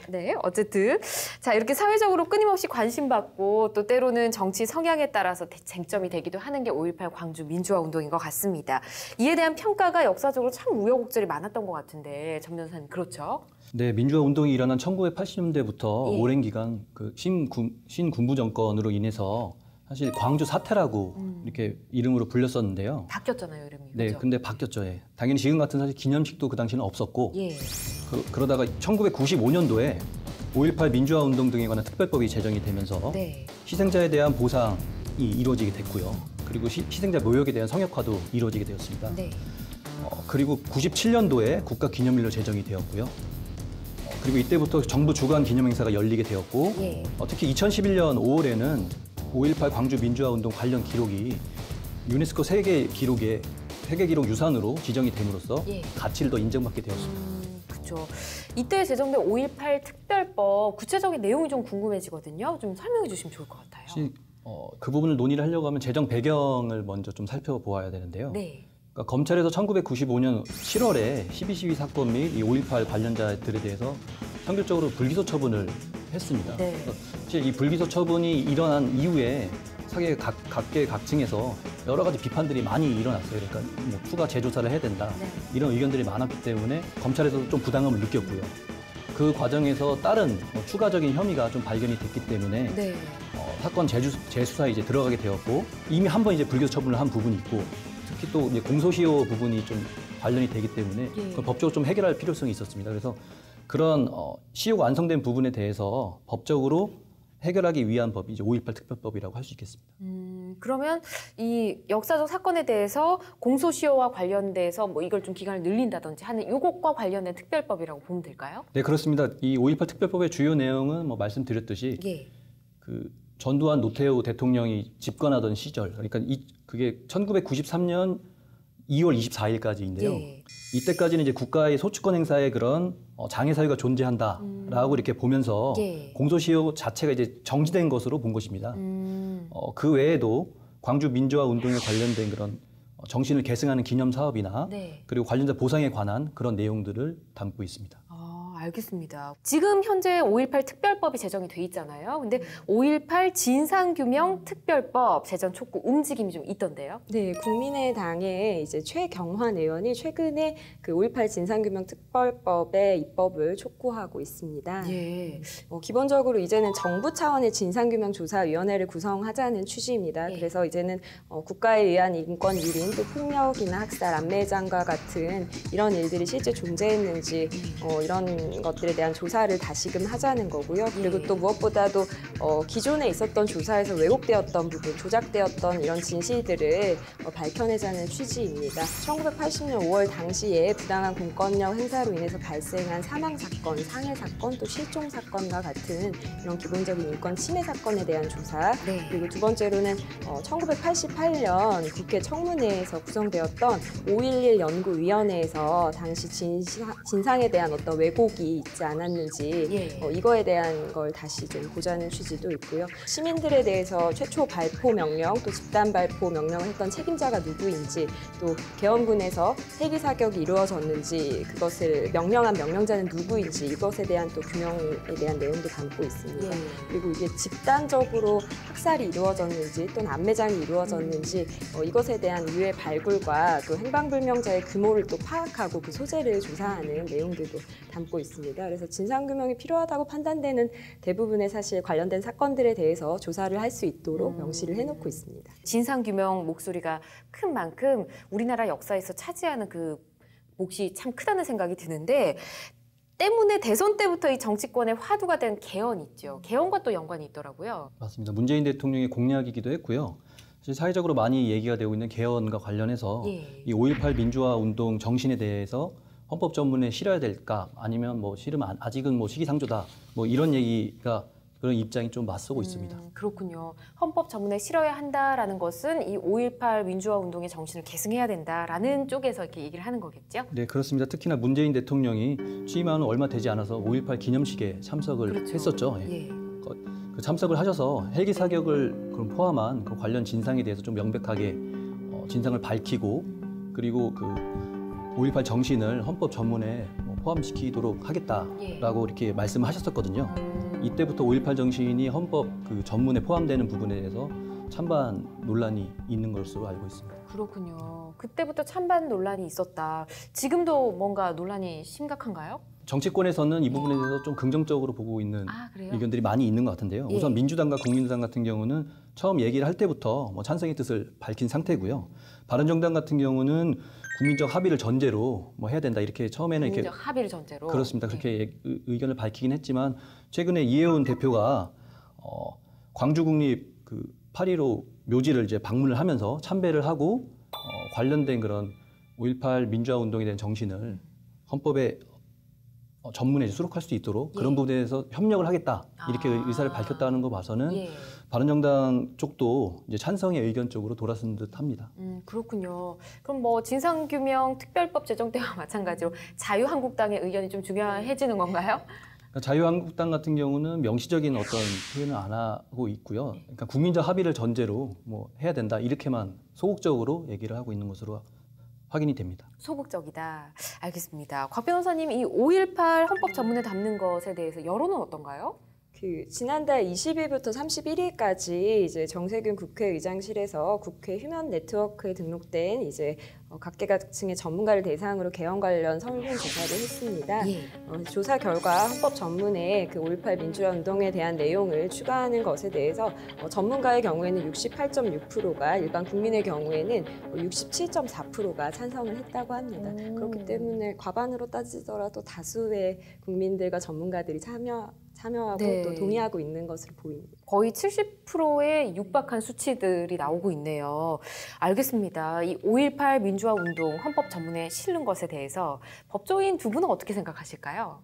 네, 어쨌든 자 이렇게 사회적으로 끊임없이 관심받고 또 때로는 정치 성향에 따라서 쟁점이 되기도 하는 게 5.18 광주 민주화 운동인 것 같습니다. 이에 대한 평가가 역사적으로 참 우여곡절이 많았던 것 같은데 전 변호사님 그렇죠? 네, 민주화 운동이 일어난 1980년대부터 예. 오랜 기간 그 신군부 정권으로 인해서 사실 광주 사태라고 이렇게 이름으로 불렸었는데요. 바뀌었잖아요 이름이. 네, 그렇죠? 근데 바뀌었죠. 예. 당연히 지금 같은 사실 기념식도 그 당시에는 없었고 예. 그러다가 1995년도에 5.18 민주화 운동 등에 관한 특별법이 제정이 되면서 네. 희생자에 대한 보상이 이루어지게 됐고요. 그리고 희생자 묘역에 대한 성역화도 이루어지게 되었습니다. 네. 그리고 97년도에 국가기념일로 제정이 되었고요. 그리고 이때부터 정부 주관 기념행사가 열리게 되었고 예. 특히 2011년 5월에는 5.18 광주 민주화 운동 관련 기록이 유네스코 세계 기록 유산으로 지정이 됨으로써 예. 가치를 더 인정받게 되었습니다. 그렇죠. 이때 제정된 5.18 특별법 구체적인 내용이 좀 궁금해지거든요. 좀 설명해 주시면 좋을 것 같아요. 사실 그 부분을 논의를 하려고 하면 제정 배경을 먼저 좀 살펴보아야 되는데요. 네. 그러니까 검찰에서 1995년 7월에 12.12 사건 및 이 5.18 관련자들에 대해서 선결적으로 불기소 처분을 했습니다. 네. 그래서 사실 이 불기소 처분이 일어난 이후에 사회 각계각층에서 여러 가지 비판들이 많이 일어났어요. 그러니까 뭐 추가 재조사를 해야 된다. 네. 이런 의견들이 많았기 때문에 검찰에서도 좀 부담감을 느꼈고요. 그 과정에서 다른 추가적인 혐의가 좀 발견이 됐기 때문에 네. 사건 재수사에 이제 들어가게 되었고 이미 한 번 이제 불기소 처분을 한 부분이 있고 특히 또 이제 공소시효 부분이 좀 관련이 되기 때문에 예. 그걸 법적으로 좀 해결할 필요성이 있었습니다. 그래서 그런 시효가 완성된 부분에 대해서 법적으로 해결하기 위한 법이 이제 5.18 특별법이라고 할 수 있겠습니다. 그러면 이 역사적 사건에 대해서 공소시효와 관련돼서 뭐 이걸 좀 기간을 늘린다든지 하는 이것과 관련된 특별법이라고 보면 될까요? 네, 그렇습니다. 이 5.18 특별법의 주요 내용은 뭐 말씀드렸듯이 예. 그 전두환 노태우 대통령이 집권하던 시절, 그러니까 그게 1993년 2월 24일까지인데요. 예. 이때까지는 이제 국가의 소추권 행사에 그런 장애 사유가 존재한다라고 이렇게 보면서 예. 공소시효 자체가 이제 정지된 것으로 본 것입니다. 그 외에도 광주 민주화 운동에 관련된 그런 정신을 계승하는 기념 사업이나 네. 그리고 관련자 보상에 관한 그런 내용들을 담고 있습니다. 알겠습니다. 지금 현재 5.18 특별법이 제정이 돼 있잖아요. 근데 5.18 진상규명 특별법 제정 촉구 움직임이 좀 있던데요. 네, 국민의당의 이제 최경환 의원이 최근에 그 5.18 진상규명 특별법의 입법을 촉구하고 있습니다. 예. 기본적으로 이제는 정부 차원의 진상규명조사위원회를 구성하자는 취지입니다. 예. 그래서 이제는 국가에 의한 인권 유린, 또 폭력이나 학살, 안매장과 같은 이런 일들이 실제 존재했는지 이런 것들에 대한 조사를 다시금 하자는 거고요. 그리고 예. 또 무엇보다도 기존에 있었던 조사에서 왜곡되었던 부분, 조작되었던 이런 진실들을 밝혀내자는 취지입니다. 1980년 5월 당시에 부당한 공권력 행사로 인해서 발생한 사망 사건, 상해 사건, 또 실종 사건과 같은 이런 기본적인 인권 침해 사건에 대한 조사. 네. 그리고 두 번째로는 1988년 국회 청문회에서 구성되었던 5.11 연구위원회에서 당시 진상에 대한 어떤 왜곡이 있지 않았는지 예. 이거에 대한 걸 다시 좀 보자는 취지도 있고요. 시민들에 대해서 최초 발포 명령, 또 집단 발포 명령을 했던 책임자가 누구인지, 또 계엄군에서 헬기 사격이 이루어졌는지, 그것을 명령한 명령자는 누구인지 이것에 대한 또 규명에 대한 내용도 담고 있습니다. 예. 그리고 이게 집단적으로 학살이 이루어졌는지 또는 안매장이 이루어졌는지 이것에 대한 유해 발굴과 또 행방불명자의 규모를 또 파악하고 그 소재를 조사하는 내용들도 담고 있습니다. 그래서 진상규명이 필요하다고 판단되는 대부분의 사실 관련된 사건들에 대해서 조사를 할 수 있도록 명시를 해놓고 있습니다. 진상규명 목소리가 큰 만큼 우리나라 역사에서 차지하는 그 몫이 참 크다는 생각이 드는데 때문에 대선 때부터 이 정치권의 화두가 된 개헌 있죠. 개헌과 또 연관이 있더라고요. 맞습니다. 문재인 대통령의 공약이기도 했고요. 사실 사회적으로 많이 얘기가 되고 있는 개헌과 관련해서 예. 이 5.18 민주화 운동 정신에 대해서 헌법 전문에 실어야 될까 아니면 뭐 실으면 아직은 뭐 시기상조다 뭐 이런 얘기가 그런 입장이 좀 맞서고 있습니다. 그렇군요. 헌법 전문에 실어야 한다라는 것은 이 5.18 민주화 운동의 정신을 계승해야 된다라는 쪽에서 이렇게 얘기를 하는 거겠죠? 네, 그렇습니다. 특히나 문재인 대통령이 취임한 얼마 되지 않아서 5.18 기념식에 참석을 그렇죠. 했었죠. 예. 그 참석을 하셔서 헬기 사격을 그럼 포함한 그 관련 진상에 대해서 좀 명백하게 진상을 밝히고 그리고 그 5.18 정신을 헌법 전문에 포함시키도록 하겠다라고 이렇게 말씀을 하셨었거든요. 이때부터 5.18 정신이 헌법 그 전문에 포함되는 부분에 대해서 찬반 논란이 있는 것으로 알고 있습니다. 그렇군요. 그때부터 찬반 논란이 있었다. 지금도 뭔가 논란이 심각한가요? 정치권에서는 이 부분에 대해서 좀 긍정적으로 보고 있는 그래요? 의견들이 많이 있는 것 같은데요. 예. 우선 민주당과 국민의당 같은 경우는 처음 얘기를 할 때부터 찬성의 뜻을 밝힌 상태고요. 바른정당 같은 경우는 국민적 합의를 전제로 해야 된다 이렇게 처음에는 국민적 이렇게 합의를 전제로. 그렇습니다. 그렇게 의견을 밝히긴 했지만 최근에 이해운 대표가 광주 국립 그 8.15 묘지를 이제 방문을 하면서 참배를 하고 관련된 그런 5.18 민주화 운동에 대한 정신을 헌법에 전문에 수록할 수 있도록 그런 부분에 대해서 협력을 하겠다 이렇게 의사를 밝혔다는 거 봐서는 예. 바른정당 쪽도 이제 찬성의 의견 쪽으로 돌아선 듯합니다. 그렇군요. 그럼 뭐 진상규명 특별법 제정 때와 마찬가지로 자유한국당의 의견이 좀 중요해지는 건가요? 그러니까 자유한국당 같은 경우는 명시적인 어떤 표현을 안 하고 있고요. 그러니까 국민적 합의를 전제로 해야 된다 이렇게만 소극적으로 얘기를 하고 있는 것으로 확인이 됩니다. 소극적이다. 알겠습니다. 곽 변호사님, 이 5.18 헌법 전문에 담는 것에 대해서 여론은 어떤가요? 지난달 20일부터 31일까지 이제 정세균 국회의장실에서 국회 휴먼 네트워크에 등록된 이제 각계각층의 전문가를 대상으로 개헌 관련 설문조사를 했습니다. 조사 결과 헌법 전문에 그 5.18 민주화 운동에 대한 내용을 추가하는 것에 대해서 전문가의 경우에는 68.6%가, 일반 국민의 경우에는 67.4%가 찬성을 했다고 합니다. 그렇기 때문에 과반으로 따지더라도 다수의 국민들과 전문가들이 참여하고 네. 또 동의하고 있는 것으로 보입니다. 거의 70%에 육박한 수치들이 나오고 있네요. 알겠습니다. 이 5.18 민주화 운동 헌법 전문에 실는 것에 대해서 법조인 두 분은 어떻게 생각하실까요?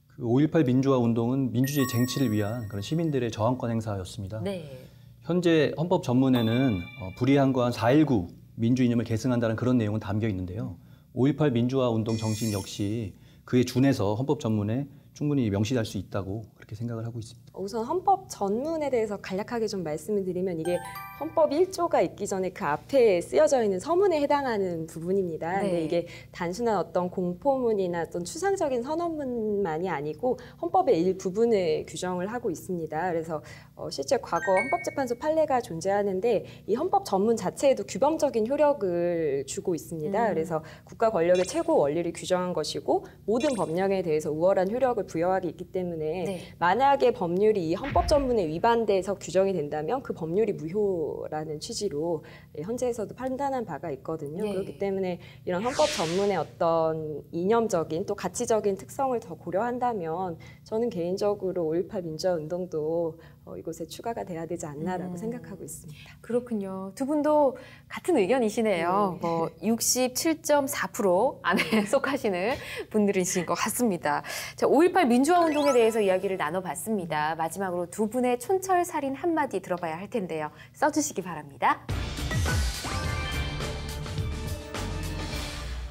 그 5.18 민주화 운동은 민주주의 쟁취를 위한 그런 시민들의 저항권 행사였습니다. 네. 현재 헌법 전문에는 불이한 거한 4.19 민주 이념을 계승한다는 그런 내용은 담겨 있는데요. 5.18 민주화 운동 정신 역시 그에 준해서 헌법 전문에 충분히 명시할 수 있다고 그렇게 생각을 하고 있습니다. 우선 헌법 전문에 대해서 간략하게 좀 말씀을 드리면, 이게 헌법 1조가 있기 전에 그 앞에 쓰여져 있는 서문에 해당하는 부분입니다. 네. 근데 이게 단순한 어떤 공포문이나 어떤 추상적인 선언문만이 아니고 헌법의 일부분을 규정을 하고 있습니다. 그래서 실제 과거 헌법재판소 판례가 존재하는데 이 헌법 전문 자체에도 규범적인 효력을 주고 있습니다. 그래서 국가 권력의 최고 원리를 규정한 것이고 모든 법령에 대해서 우월한 효력을 부여하게 있기 때문에 네. 만약에 법률이 이 헌법 전문에 위반돼서 규정이 된다면 그 법률이 무효라는 취지로 헌재에서도 판단한 바가 있거든요. 네. 그렇기 때문에 이런 헌법 전문의 어떤 이념적인 또 가치적인 특성을 더 고려한다면 저는 개인적으로 5.18 민주화 운동도 이곳에 추가가 돼야 되지 않나라고 생각하고 있습니다. 그렇군요. 두 분도 같은 의견이시네요. 67.4% 안에 속하시는 분들이신 것 같습니다. 자, 5.18 민주화 운동에 대해서 이야기를 나눠봤습니다. 마지막으로 두 분의 촌철살인 한마디 들어봐야 할 텐데요. 써주시기 바랍니다.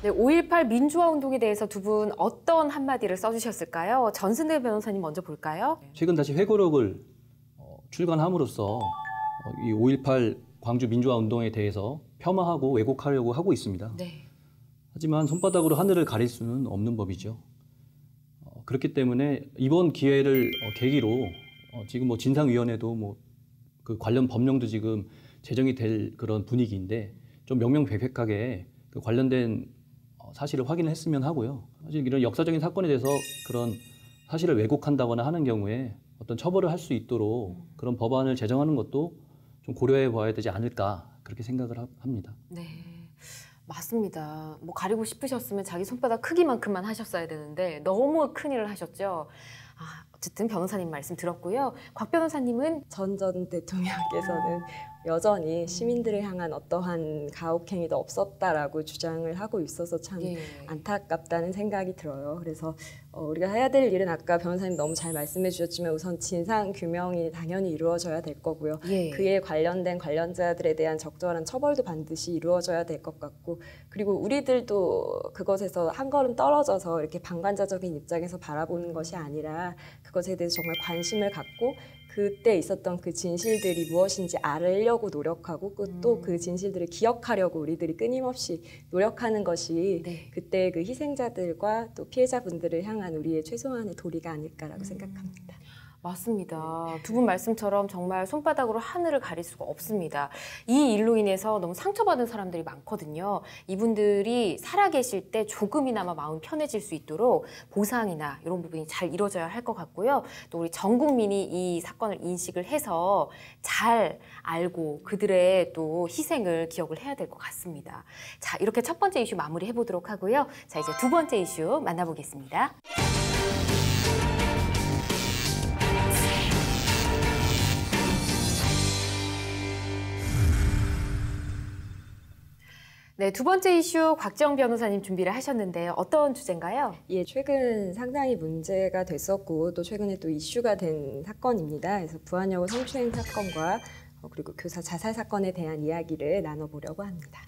네, 5.18 민주화 운동에 대해서 두 분 어떤 한마디를 써주셨을까요? 전승대 변호사님 먼저 볼까요? 최근 다시 회고록을 출간함으로써 이 5.18 광주 민주화 운동에 대해서 폄하하고 왜곡하려고 하고 있습니다. 네. 하지만 손바닥으로 하늘을 가릴 수는 없는 법이죠. 그렇기 때문에 이번 기회를 계기로 지금 진상위원회도 그 관련 법령도 지금 제정이 될 그런 분위기인데 좀 명명백백하게 그 관련된 사실을 확인을 했으면 하고요. 사실 이런 역사적인 사건에 대해서 그런 사실을 왜곡한다거나 하는 경우에 어떤 처벌을 할 수 있도록 그런 법안을 제정하는 것도 좀 고려해 봐야 되지 않을까 그렇게 생각을 합니다. 네, 맞습니다. 가리고 싶으셨으면 자기 손바닥 크기만큼만 하셨어야 되는데 너무 큰일을 하셨죠. 어쨌든 변호사님 말씀 들었고요. 곽 변호사님은 전 대통령께서는 여전히 시민들을 향한 어떠한 가혹행위도 없었다라고 주장을 하고 있어서 참 안타깝다는 생각이 들어요. 그래서 우리가 해야 될 일은 아까 변호사님 너무 잘 말씀해 주셨지만 우선 진상 규명이 당연히 이루어져야 될 거고요. 그에 관련된 관련자들에 대한 적절한 처벌도 반드시 이루어져야 될 것 같고, 그리고 우리들도 그것에서 한 걸음 떨어져서 이렇게 방관자적인 입장에서 바라보는 것이 아니라 그것에 대해서 정말 관심을 갖고 그때 있었던 그 진실들이 무엇인지 알려고 노력하고 또 그 진실들을 기억하려고 우리들이 끊임없이 노력하는 것이 그때 그 희생자들과 또 피해자분들을 향한 우리의 최소한의 도리가 아닐까라고 생각합니다. 맞습니다. 두 분 말씀처럼 정말 손바닥으로 하늘을 가릴 수가 없습니다. 이 일로 인해서 너무 상처받은 사람들이 많거든요. 이분들이 살아계실 때 조금이나마 마음 편해질 수 있도록 보상이나 이런 부분이 잘 이루어져야 할 것 같고요. 또 우리 전 국민이 이 사건을 인식을 해서 잘 알고 그들의 또 희생을 기억을 해야 될 것 같습니다. 자, 이렇게 첫 번째 이슈 마무리해 보도록 하고요. 자, 이제 두 번째 이슈 만나보겠습니다. 네, 두 번째 이슈 곽지영 변호사님 준비를 하셨는데요. 어떤 주제인가요? 예, 최근 상당히 문제가 됐었고 또 최근에 또 이슈가 된 사건입니다. 그래서 부안여고 성추행 사건과 그리고 교사 자살 사건에 대한 이야기를 나눠보려고 합니다.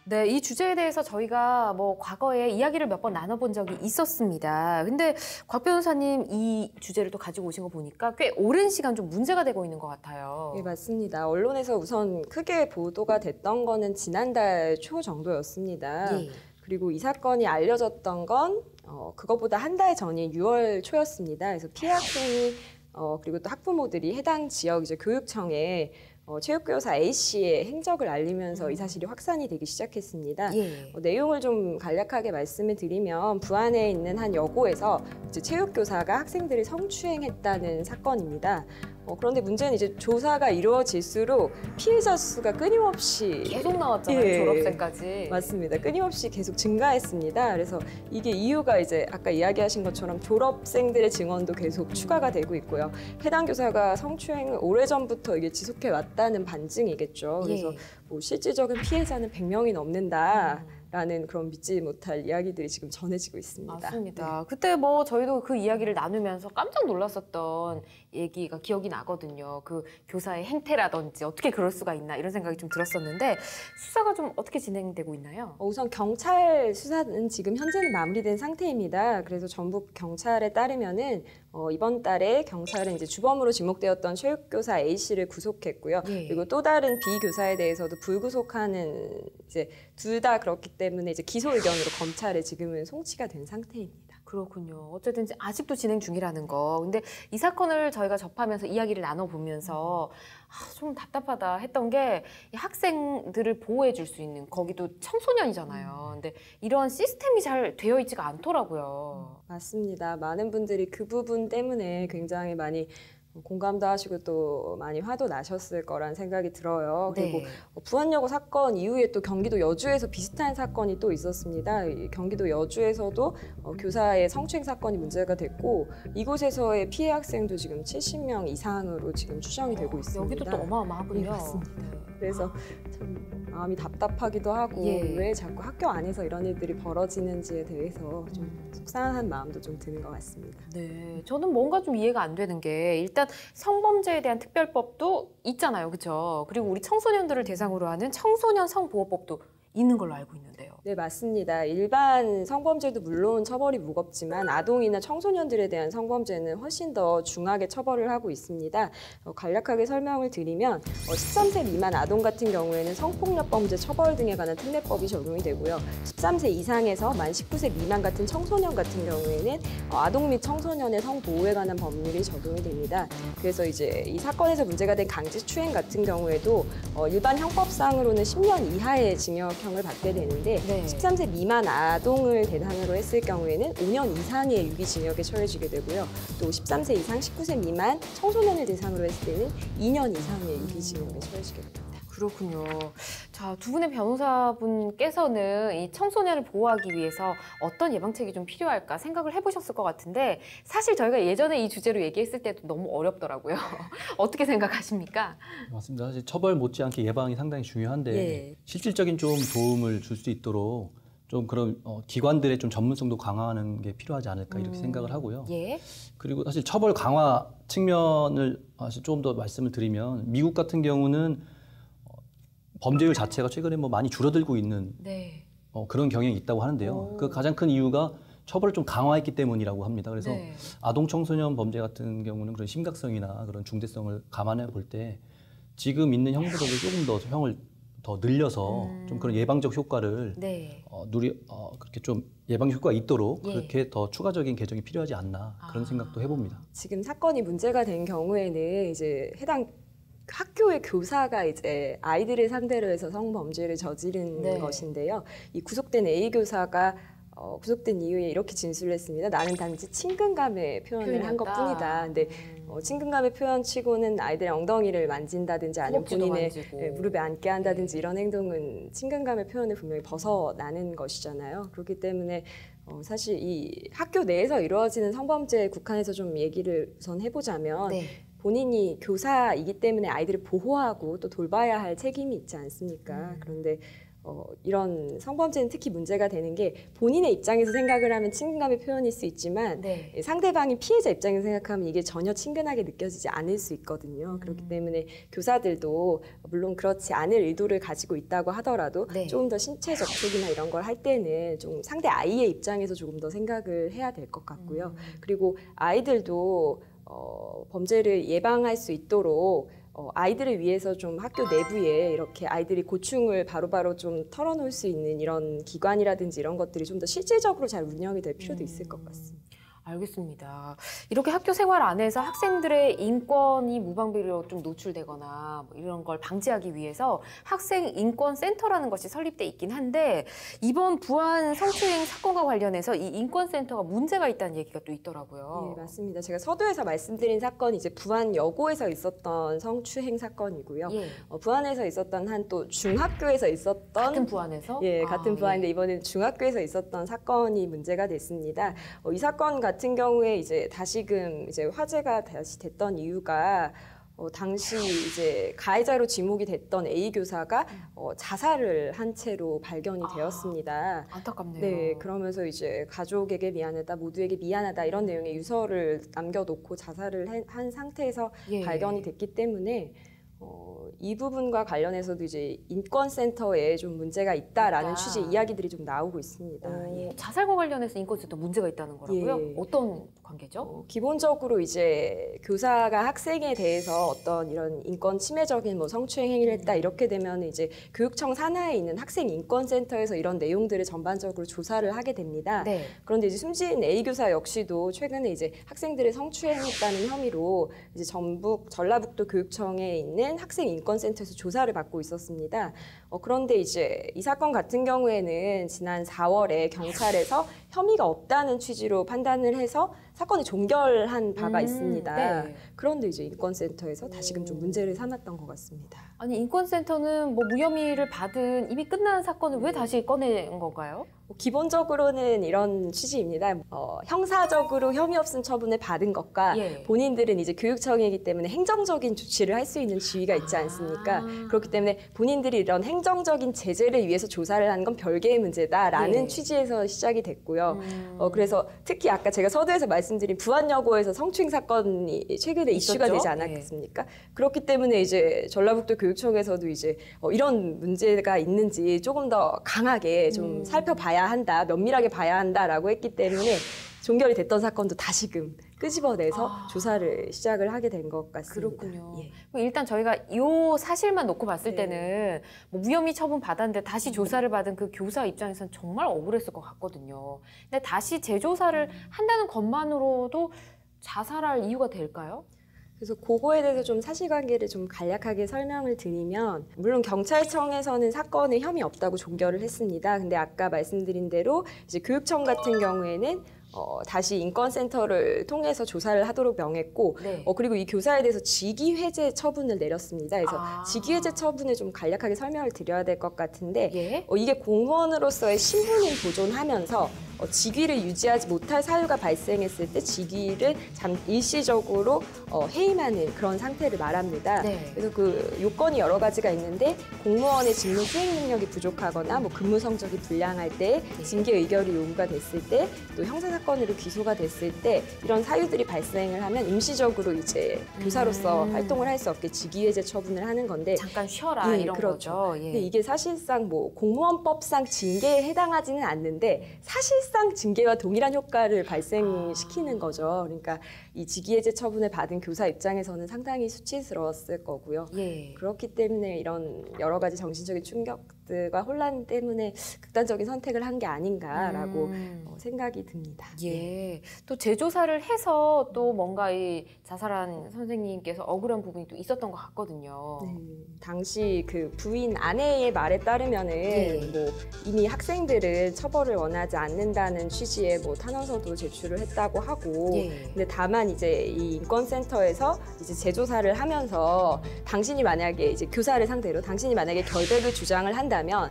네, 이 주제에 대해서 저희가 뭐 과거에 이야기를 몇 번 나눠본 적이 있었습니다. 근데 곽 변호사님 이 주제를 또 가지고 오신 거 보니까 꽤 오랜 시간 좀 문제가 되고 있는 것 같아요. 네, 맞습니다. 언론에서 우선 크게 보도가 됐던 거는 지난달 초 정도였습니다. 예. 그리고 이 사건이 알려졌던 건 그거보다 한 달 전인 6월 초였습니다. 그래서 피해 학생이 그리고 또 학부모들이 해당 지역 이제 교육청에 체육교사 A 씨의 행적을 알리면서 이 사실이 확산이 되기 시작했습니다. 예. 내용을 좀 간략하게 말씀을 드리면 부안에 있는 한 여고에서 이제 체육교사가 학생들을 성추행했다는 사건입니다. 그런데 문제는 이제 조사가 이루어질수록 피해자 수가 끊임없이 계속 나왔잖아요, 예. 졸업생까지. 맞습니다. 끊임없이 계속 증가했습니다. 그래서 이게 이유가 이제 아까 이야기하신 것처럼 졸업생들의 증언도 계속 추가가 되고 있고요. 해당 교사가 성추행을 오래전부터 이게 지속해 왔다는 반증이겠죠. 그래서 예. 뭐 실질적인 피해자는 100명이 넘는다라는 그런 믿지 못할 이야기들이 지금 전해지고 있습니다. 맞습니다. 그때 뭐 저희도 그 이야기를 나누면서 깜짝 놀랐었던 얘기가 기억이 나거든요. 그 교사의 행태라든지 어떻게 그럴 수가 있나 이런 생각이 좀 들었었는데 수사가 좀 어떻게 진행되고 있나요? 우선 경찰 수사는 지금 현재는 마무리된 상태입니다. 그래서 전북 경찰에 따르면은 이번 달에 경찰은 이제 주범으로 지목되었던 체육교사 A 씨를 구속했고요. 예. 그리고 또 다른 B 교사에 대해서도 불구속하는 이제 둘 다 그렇기 때문에 이제 기소 의견으로 검찰에 지금은 송치가 된 상태입니다. 그렇군요. 어쨌든 아직도 진행 중이라는 거. 근데 이 사건을 저희가 접하면서 이야기를 나눠보면서 좀 답답하다 했던 게 이 학생들을 보호해 줄 수 있는 거기도 청소년이잖아요. 근데 이런 시스템이 잘 되어 있지가 않더라고요. 맞습니다. 많은 분들이 그 부분 때문에 굉장히 많이 공감도 하시고 또 많이 화도 나셨을 거란 생각이 들어요. 그리고 네. 부안여고 사건 이후에 또 경기도 여주에서 비슷한 사건이 또 있었습니다. 이 경기도 여주에서도 교사의 성추행 사건이 문제가 됐고 이곳에서의 피해 학생도 지금 70명 이상으로 지금 추정이 되고 있습니다. 여기도 또 어마어마하군요. 네, 맞습니다. 그래서 참 마음이 답답하기도 하고 예. 왜 자꾸 학교 안에서 이런 일들이 벌어지는지에 대해서 좀 속상한 마음도 좀 드는 것 같습니다. 네, 저는 뭔가 좀 이해가 안 되는 게 일단 성범죄에 대한 특별법도 있잖아요, 그렇죠? 그리고 우리 청소년들을 대상으로 하는 청소년 성보호법도 있는 걸로 알고 있는데요. 네, 맞습니다. 일반 성범죄도 물론 처벌이 무겁지만 아동이나 청소년들에 대한 성범죄는 훨씬 더 중하게 처벌을 하고 있습니다. 간략하게 설명을 드리면 13세 미만 아동 같은 경우에는 성폭력범죄 처벌 등에 관한 특례법이 적용이 되고요. 13세 이상에서 만 19세 미만 같은 청소년 같은 경우에는 아동 및 청소년의 성보호에 관한 법률이 적용이 됩니다. 그래서 이제 이 사건에서 문제가 된 강제추행 같은 경우에도 일반 형법상으로는 10년 이하의 징역형을 받게 되는데 네. 13세 미만 아동을 대상으로 했을 경우에는 5년 이상의 유기징역에 처해지게 되고요. 또 13세 이상 19세 미만 청소년을 대상으로 했을 때는 2년 이상의 유기징역에 처해지게 됩니다. 그렇군요. 자, 두 분의 변호사분께서는 이 청소년을 보호하기 위해서 어떤 예방책이 좀 필요할까 생각을 해보셨을 것 같은데 사실 저희가 예전에 이 주제로 얘기했을 때도 너무 어렵더라고요. 어떻게 생각하십니까? 맞습니다. 사실 처벌 못지않게 예방이 상당히 중요한데 예. 실질적인 좀 도움을 줄 수 있도록 좀 그런 기관들의 좀 전문성도 강화하는 게 필요하지 않을까 이렇게 생각을 하고요. 예. 그리고 사실 처벌 강화 측면을 사실 조금 더 말씀을 드리면 미국 같은 경우는 범죄율 자체가 최근에 뭐 많이 줄어들고 있는 네. 그런 경향이 있다고 하는데요. 그 가장 큰 이유가 처벌을 좀 강화했기 때문이라고 합니다. 그래서 네. 아동 청소년 범죄 같은 경우는 그런 심각성이나 그런 중대성을 감안해 볼 때 지금 있는 형보다도 조금 더 형을 더 늘려서 좀 그런 예방적 효과를 네. 그렇게 좀 예방 효과가 있도록 예. 그렇게 더 추가적인 개정이 필요하지 않나 그런 생각도 해봅니다. 지금 사건이 문제가 된 경우에는 이제 해당 학교의 교사가 이제 아이들을 상대로 해서 성범죄를 저지른 네. 것인데요. 이 구속된 A 교사가 구속된 이후에 이렇게 진술을 했습니다. 나는 단지 친근감의 표현을 한 것뿐이다. 근데 친근감의 표현치고는 아이들의 엉덩이를 만진다든지 아니면 허벅지도 본인의 만지고. 무릎에 앉게 한다든지 이런 행동은 친근감의 표현을 분명히 벗어나는 것이잖아요. 그렇기 때문에 사실 이 학교 내에서 이루어지는 성범죄에 국한해서 좀 얘기를 우선 해보자면 네. 본인이 교사이기 때문에 아이들을 보호하고 또 돌봐야 할 책임이 있지 않습니까? 그런데 이런 성범죄는 특히 문제가 되는 게 본인의 입장에서 생각을 하면 친근감의 표현일 수 있지만 네. 상대방이 피해자 입장에서 생각하면 이게 전혀 친근하게 느껴지지 않을 수 있거든요. 그렇기 때문에 교사들도 물론 그렇지 않을 의도를 가지고 있다고 하더라도 네. 조금 더 신체 접촉이나 이런 걸 할 때는 좀 상대 아이의 입장에서 조금 더 생각을 해야 될 것 같고요. 그리고 아이들도 범죄를 예방할 수 있도록 아이들을 위해서 좀 학교 내부에 이렇게 아이들이 고충을 바로바로 좀 털어놓을 수 있는 이런 기관이라든지 이런 것들이 좀 더 실질적으로 잘 운영이 될 필요도 있을 것 같습니다. 알겠습니다. 이렇게 학교 생활 안에서 학생들의 인권이 무방비로 좀 노출되거나 뭐 이런 걸 방지하기 위해서 학생인권센터라는 것이 설립돼 있긴 한데 이번 부안 성추행 사건과 관련해서 이 인권센터가 문제가 있다는 얘기가 또 있더라고요. 네, 맞습니다. 제가 서두에서 말씀드린 사건이 이제 부안여고에서 있었던 성추행 사건이고요. 예. 부안에서 있었던 한 또 중학교에서 있었던 같은 부안에서? 예, 같은 부안인데 예. 이번엔 중학교에서 있었던 사건이 문제가 됐습니다. 이 사건 같은 경우에 이제 다시금 이제 화제가 다시 됐던 이유가 당시 이제 가해자로 지목이 됐던 A 교사가 자살을 한 채로 발견이 되었습니다. 안타깝네요. 네, 그러면서 이제 가족에게 미안하다, 모두에게 미안하다 이런 내용의 유서를 남겨놓고 자살을 한 상태에서 예. 발견이 됐기 때문에 이 부분과 관련해서도 이제 인권센터에 좀 문제가 있다라는 있다. 취지의 이야기들이 좀 나오고 있습니다. 예. 자살과 관련해서 인권센터 문제가 있다는 거라고요? 예. 어떤 관계죠? 기본적으로 이제 교사가 학생에 대해서 어떤 이런 인권 침해적인 뭐 성추행 행위를 했다 이렇게 되면 이제 교육청 산하에 있는 학생인권센터에서 이런 내용들을 전반적으로 조사를 하게 됩니다. 네. 그런데 이제 숨진 A 교사 역시도 최근에 이제 학생들을 성추행했다는 혐의로 이제 전라북도 교육청에 있는 학생인권센터에서 조사를 받고 있었습니다. 그런데 이제 이 사건 같은 경우에는 지난 4월에 경찰에서 혐의가 없다는 취지로 판단을 해서 사건을 종결한 바가 있습니다. 네. 그런데 이제 인권센터에서 다시금 좀 문제를 삼았던 것 같습니다. 아니 인권센터는 뭐 무혐의를 받은 이미 끝난 사건을 왜 다시 꺼낸 건가요? 기본적으로는 이런 취지입니다. 형사적으로 혐의 없음 처분을 받은 것과 예. 본인들은 이제 교육청이기 때문에 행정적인 조치를 할 수 있는 지위가 있지 않습니까? 그렇기 때문에 본인들이 이런 행정적인 제재를 위해서 조사를 하는 건 별개의 문제다라는 예. 취지에서 시작이 됐고요. 그래서 특히 아까 제가 서두에서 말씀드린 부안여고에서 성추행 사건이 최근에 이슈가 있었죠? 되지 않았겠습니까? 그렇기 때문에 이제 전라북도 교육청에서도 이제 이런 문제가 있는지 조금 더 강하게 좀 살펴봐야 한다, 면밀하게 봐야 한다라고 했기 때문에 종결이 됐던 사건도 다시금 끄집어내서 조사를 시작을 하게 된 것 같습니다. 그렇군요. 예. 그럼 일단 저희가 이 사실만 놓고 봤을 네. 때는 뭐 무혐의 처분 받았는데 다시 조사를 받은 그 교사 입장에서는 정말 억울했을 것 같거든요. 근데 다시 재조사를 한다는 것만으로도 자살할 이유가 될까요? 그래서 그거에 대해서 좀 사실관계를 좀 간략하게 설명을 드리면 물론 경찰청에서는 사건에 혐의 없다고 종결을 했습니다. 근데 아까 말씀드린 대로 이제 교육청 같은 경우에는 다시 인권센터를 통해서 조사를 하도록 명했고 네. 그리고 이 교사에 대해서 직위해제 처분을 내렸습니다. 그래서 아. 직위해제 처분을 좀 간략하게 설명을 드려야 될 것 같은데 예. 이게 공무원으로서의 신분을 보존하면서 직위를 유지하지 못할 사유가 발생했을 때 직위를 일시적으로 해임하는 그런 상태를 말합니다. 네. 그래서 그 요건이 여러 가지가 있는데 공무원의 직무 수행 능력이 부족하거나 뭐 근무 성적이 불량할 때, 징계 의결이 요구가 됐을 때, 또 형사사건으로 기소가 됐을 때 이런 사유들이 발생을 하면 임시적으로 이제 교사로서 활동을 할 수 없게 직위해제 처분을 하는 건데 잠깐 쉬어라 예, 이런 그렇죠. 거죠. 예. 근데 이게 사실상 뭐 공무원법상 징계에 해당하지는 않는데 사실상 징계와 동일한 효과를 발생시키는 거죠. 그러니까 이 직위해제 처분을 받은 교사 입장에서는 상당히 수치스러웠을 거고요. 예. 그렇기 때문에 이런 여러 가지 정신적인 충격들과 혼란 때문에 극단적인 선택을 한 게 아닌가라고 생각이 듭니다. 예. 또 재조사를 해서 또 뭔가 이 자살한 선생님께서 억울한 부분이 또 있었던 것 같거든요. 네. 당시 그 부인 아내의 말에 따르면은 예. 뭐 이미 학생들은 처벌을 원하지 않는다는 취지의 뭐 탄원서도 제출을 했다고 하고, 예. 근데 다만 이제 이 인권센터에서 이제 재조사를 하면서 당신이 만약에 이제 교사를 상대로 당신이 만약에 결백을 주장을 한다면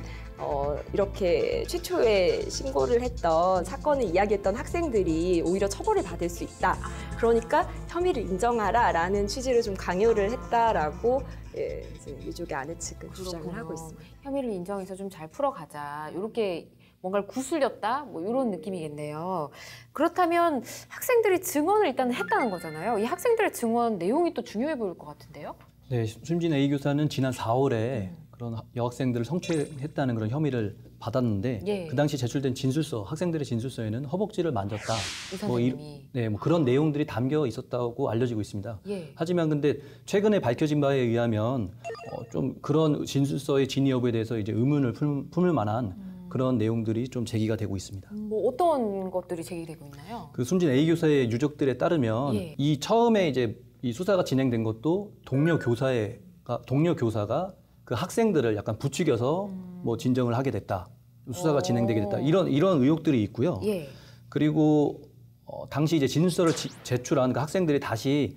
이렇게 최초에 신고를 했던 사건을 이야기했던 학생들이 오히려 처벌을 받을 수 있다. 그러니까 혐의를 인정하라라는 취지로 좀 강요를 했다라고 이제 유족의 아내 측은 주장을 하고 있습니다. 혐의를 인정해서 좀 잘 풀어가자. 이렇게 뭔가를 구슬렸다? 뭐 이런 느낌이겠네요. 그렇다면 학생들이 증언을 일단 했다는 거잖아요. 이 학생들의 증언 내용이 또 중요해 보일 것 같은데요? 네, 숨진 A 교사는 지난 4월에 그런 여학생들을 성추행했다는 그런 혐의를 받았는데 예. 그 당시 제출된 진술서, 학생들의 진술서에는 허벅지를 만졌다. 이 선생님이. 네, 뭐 그런 내용들이 담겨 있었다고 알려지고 있습니다. 예. 하지만 근데 최근에 밝혀진 바에 의하면 좀 그런 진술서의 진위 여부에 대해서 이제 의문을 품을 만한 그런 내용들이 좀 제기가 되고 있습니다. 뭐 어떤 것들이 제기되고 있나요? 그 숨진 A 교사의 유족들에 따르면 예. 이 처음에 이제 이 수사가 진행된 것도 동료 교사가 그 학생들을 약간 부추겨서 뭐 진정을 하게 됐다. 수사가 진행되게 됐다. 이런 의혹들이 있고요. 예. 그리고 당시 이제 진술서를 제출한 그 학생들이 다시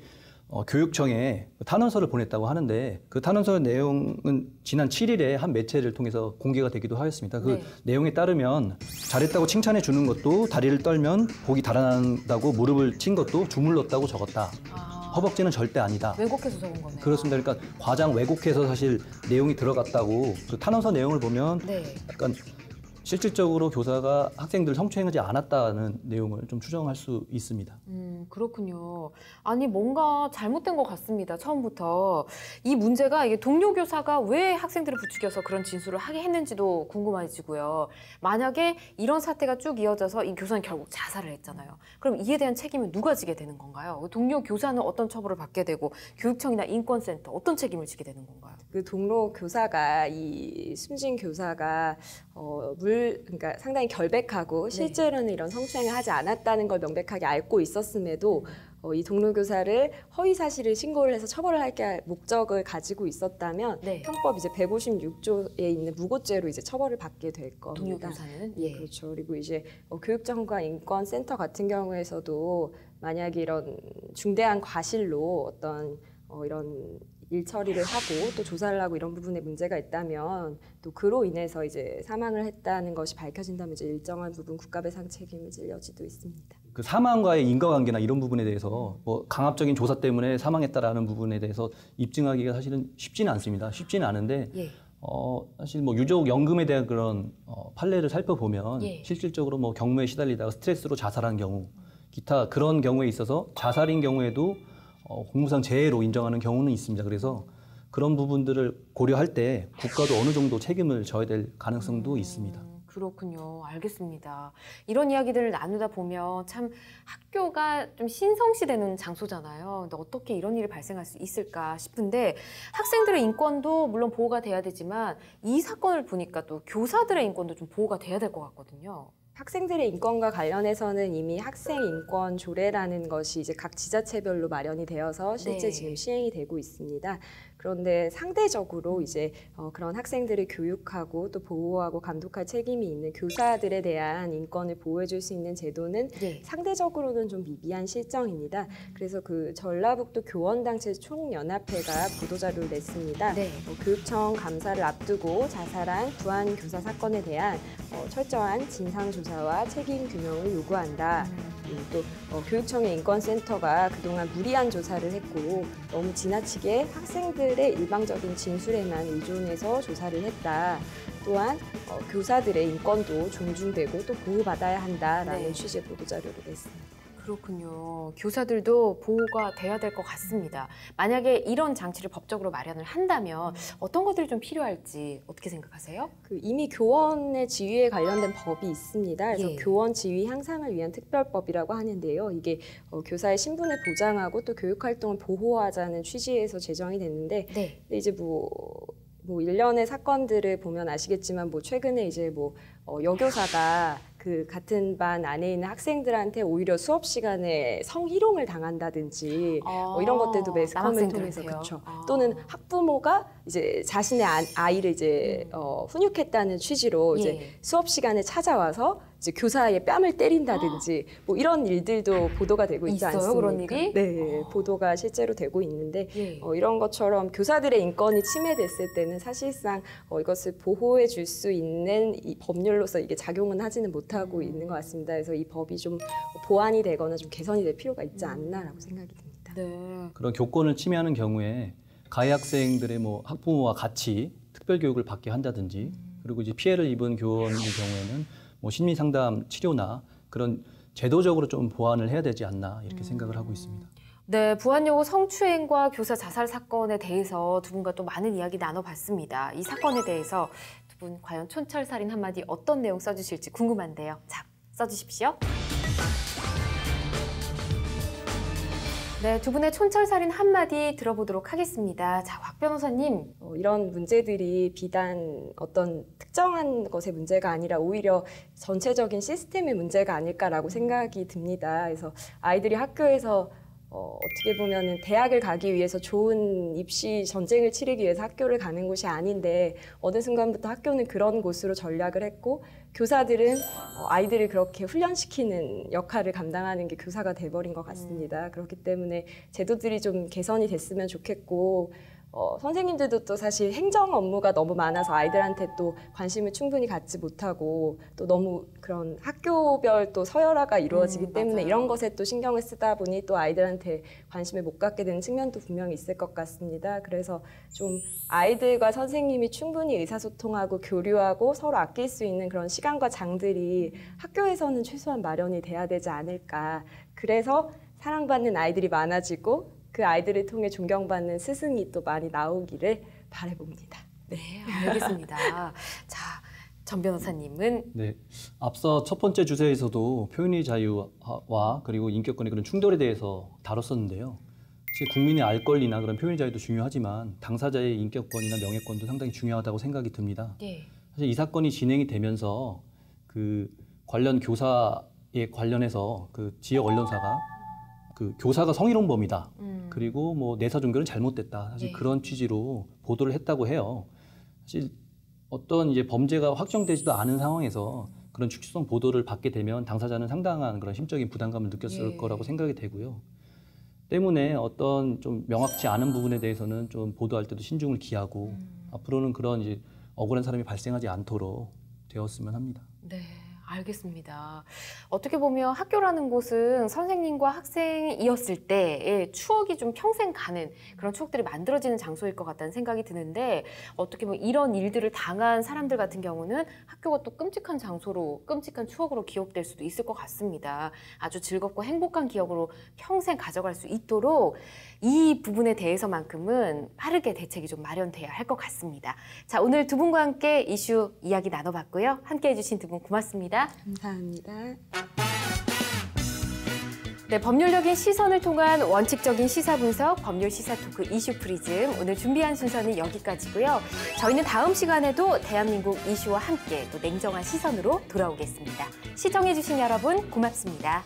교육청에 탄원서를 보냈다고 하는데 그 탄원서의 내용은 지난 7일에 한 매체를 통해서 공개가 되기도 하였습니다. 그 네. 내용에 따르면 잘했다고 칭찬해 주는 것도 다리를 떨면 복이 달아난다고 무릎을 친 것도 주물렀다고 적었다. 허벅지는 절대 아니다. 왜곡해서 적은 거네요. 그렇습니다. 그러니까 과장 왜곡해서 사실 내용이 들어갔다고 그 탄원서 내용을 보면 네. 약간 실질적으로 교사가 학생들 성추행하지 않았다는 내용을 좀 추정할 수 있습니다. 그렇군요. 아니 뭔가 잘못된 것 같습니다. 처음부터 이 문제가 이게 동료 교사가 왜 학생들을 부추겨서 그런 진술을 하게 했는지도 궁금해지고요. 만약에 이런 사태가 쭉 이어져서 이 교사는 결국 자살을 했잖아요. 그럼 이에 대한 책임은 누가 지게 되는 건가요? 동료 교사는 어떤 처벌을 받게 되고 교육청이나 인권센터 어떤 책임을 지게 되는 건가요? 그 동료 교사가 이 숨진 교사가 그러니까 상당히 결백하고 실제로는 이런 성추행을 하지 않았다는 걸 명백하게 알고 있었음에도 이 동료 교사를 허위 사실을 신고를 해서 처벌을 할 목적을 가지고 있었다면 네. 형법 이제 156조에 있는 무고죄로 이제 처벌을 받게 될 겁니다. 동료 교사는 예, 그렇죠. 그리고 이제 교육청과 인권센터 같은 경우에서도 만약에 이런 중대한 과실로 어떤 이런 일 처리를 하고 또 조사를 하고 이런 부분에 문제가 있다면 또 그로 인해서 이제 사망을 했다는 것이 밝혀진다면 이제 일정한 부분 국가배상 책임을 질 여지도 있습니다. 그 사망과의 인과관계나 이런 부분에 대해서 뭐 강압적인 조사 때문에 사망했다라는 부분에 대해서 입증하기가 사실은 쉽지는 않습니다. 쉽지는 않은데 예. 사실 뭐 유족 연금에 대한 그런 판례를 살펴보면 예. 실질적으로 뭐 경무에 시달리다가 스트레스로 자살한 경우, 기타 그런 경우에 있어서 자살인 경우에도 공무상 재해로 인정하는 경우는 있습니다. 그래서 그런 부분들을 고려할 때 국가도 어느 정도 책임을 져야 될 가능성도 있습니다. 그렇군요. 알겠습니다. 이런 이야기들을 나누다 보면 참 학교가 좀 신성시되는 장소잖아요. 근데 어떻게 이런 일이 발생할 수 있을까 싶은데 학생들의 인권도 물론 보호가 돼야 되지만 이 사건을 보니까 또 교사들의 인권도 좀 보호가 돼야 될 것 같거든요. 학생들의 인권과 관련해서는 이미 학생 인권 조례라는 것이 이제 각 지자체별로 마련이 되어서 실제 네. 지금 시행이 되고 있습니다. 그런데 상대적으로 이제 그런 학생들을 교육하고 또 보호하고 감독할 책임이 있는 교사들에 대한 인권을 보호해줄 수 있는 제도는 네. 상대적으로는 좀 미비한 실정입니다. 그래서 그 전라북도 교원단체 총연합회가 보도자료를 냈습니다. 네. 교육청 감사를 앞두고 자살한 부안 교사 사건에 대한 철저한 진상조사와 책임 규명을 요구한다. 또 교육청의 인권센터가 그동안 무리한 조사를 했고 너무 지나치게 학생들의 일방적인 진술에만 의존해서 조사를 했다. 또한 교사들의 인권도 존중되고 또 보호받아야 한다라는 네. 취지의 보도자료를 냈습니다. 그렇군요. 교사들도 보호가 돼야 될 것 같습니다. 만약에 이런 장치를 법적으로 마련을 한다면 어떤 것들이 좀 필요할지 어떻게 생각하세요? 이미 교원의 지위에 관련된 법이 있습니다. 그래서 예. 교원 지위 향상을 위한 특별법이라고 하는데요. 이게 교사의 신분을 보장하고 또 교육 활동을 보호하자는 취지에서 제정이 됐는데 네. 근데 이제 뭐 일련의 사건들을 보면 아시겠지만 최근에 이제 여교사가 그 같은 반 안에 있는 학생들한테 오히려 수업 시간에 성희롱을 당한다든지 이런 것들도 매스컴을 통해서 그렇죠. 또는 학부모가 이제 자신의 아이를 이제 훈육했다는 취지로 예. 이제 수업 시간에 찾아와서 이제 교사의 뺨을 때린다든지 이런 일들도 보도가 되고 있지 있어요, 않습니까? 그런 일이? 네, 보도가 실제로 되고 있는데 예. 이런 것처럼 교사들의 인권이 침해됐을 때는 사실상 이것을 보호해 줄 수 있는 이 법률로서 이게 작용은 하지는 못하고 있는 것 같습니다. 그래서 이 법이 좀 보완이 되거나 좀 개선이 될 필요가 있지 않나라고 생각이 듭니다. 네. 그런 교권을 침해하는 경우에 가해 학생들의 뭐 학부모와 같이 특별 교육을 받게 한다든지, 그리고 이제 피해를 입은 교원의 경우에는 뭐 심리 상담 치료나 그런 제도적으로 좀 보완을 해야 되지 않나 이렇게 생각을 하고 있습니다. 네, 부안여고 성추행과 교사 자살 사건에 대해서 두 분과 또 많은 이야기 나눠봤습니다. 이 사건에 대해서 두 분 과연 촌철살인 한마디 어떤 내용 써주실지 궁금한데요. 자, 써주십시오. 네, 두 분의 촌철살인 한마디 들어보도록 하겠습니다. 자, 곽 변호사님. 이런 문제들이 비단 어떤 특정한 것의 문제가 아니라 오히려 전체적인 시스템의 문제가 아닐까라고 생각이 듭니다. 그래서 아이들이 학교에서 어떻게 보면은 대학을 가기 위해서 좋은 입시 전쟁을 치르기 위해서 학교를 가는 곳이 아닌데 어느 순간부터 학교는 그런 곳으로 전략을 했고 교사들은 아이들을 그렇게 훈련시키는 역할을 감당하는 게 교사가 돼버린 것 같습니다. 그렇기 때문에 제도들이 좀 개선이 됐으면 좋겠고 선생님들도 또 사실 행정 업무가 너무 많아서 아이들한테 또 관심을 충분히 갖지 못하고 또 너무 그런 학교별 또 서열화가 이루어지기 때문에 맞아요. 이런 것에 또 신경을 쓰다 보니 또 아이들한테 관심을 못 갖게 되는 측면도 분명히 있을 것 같습니다. 그래서 좀 아이들과 선생님이 충분히 의사소통하고 교류하고 서로 아낄 수 있는 그런 시간과 장들이 학교에서는 최소한 마련이 돼야 되지 않을까. 그래서 사랑받는 아이들이 많아지고 그 아이들을 통해 존경받는 스승이 또 많이 나오기를 바라봅니다. 네, 알겠습니다. 자, 전 변호사님은 네, 앞서 첫 번째 주제에서도 표현의 자유와 그리고 인격권의 그런 충돌에 대해서 다뤘었는데요. 사실 국민의 알 권리나 그런 표현의 자유도 중요하지만 당사자의 인격권이나 명예권도 상당히 중요하다고 생각이 듭니다. 네. 사실 이 사건이 진행이 되면서 그 관련 교사에 관련해서 그 지역 언론사가 그 교사가 성희롱범이다. 그리고 뭐 내사 종결은 잘못됐다. 사실 네. 그런 취지로 보도를 했다고 해요. 사실 어떤 이제 범죄가 확정되지도 않은 상황에서 그런 축소성 보도를 받게 되면 당사자는 상당한 그런 심적인 부담감을 느꼈을 예. 거라고 생각이 되고요. 때문에 어떤 좀 명확치 않은 부분에 대해서는 좀 보도할 때도 신중을 기하고 앞으로는 그런 이제 억울한 사람이 발생하지 않도록 되었으면 합니다. 네, 알겠습니다. 어떻게 보면 학교라는 곳은 선생님과 학생이었을 때의 추억이 좀 평생 가는 그런 추억들이 만들어지는 장소일 것 같다는 생각이 드는데 어떻게 보면 이런 일들을 당한 사람들 같은 경우는 학교가 또 끔찍한 장소로, 끔찍한 추억으로 기억될 수도 있을 것 같습니다. 아주 즐겁고 행복한 기억으로 평생 가져갈 수 있도록 이 부분에 대해서만큼은 빠르게 대책이 좀 마련돼야 할 것 같습니다. 자, 오늘 두 분과 함께 이슈 이야기 나눠봤고요. 함께 해주신 두 분 고맙습니다. 감사합니다. 네, 법률적인 시선을 통한 원칙적인 시사 분석, 법률 시사 토크 이슈 프리즘. 오늘 준비한 순서는 여기까지고요. 저희는 다음 시간에도 대한민국 이슈와 함께 또 냉정한 시선으로 돌아오겠습니다. 시청해주신 여러분 고맙습니다.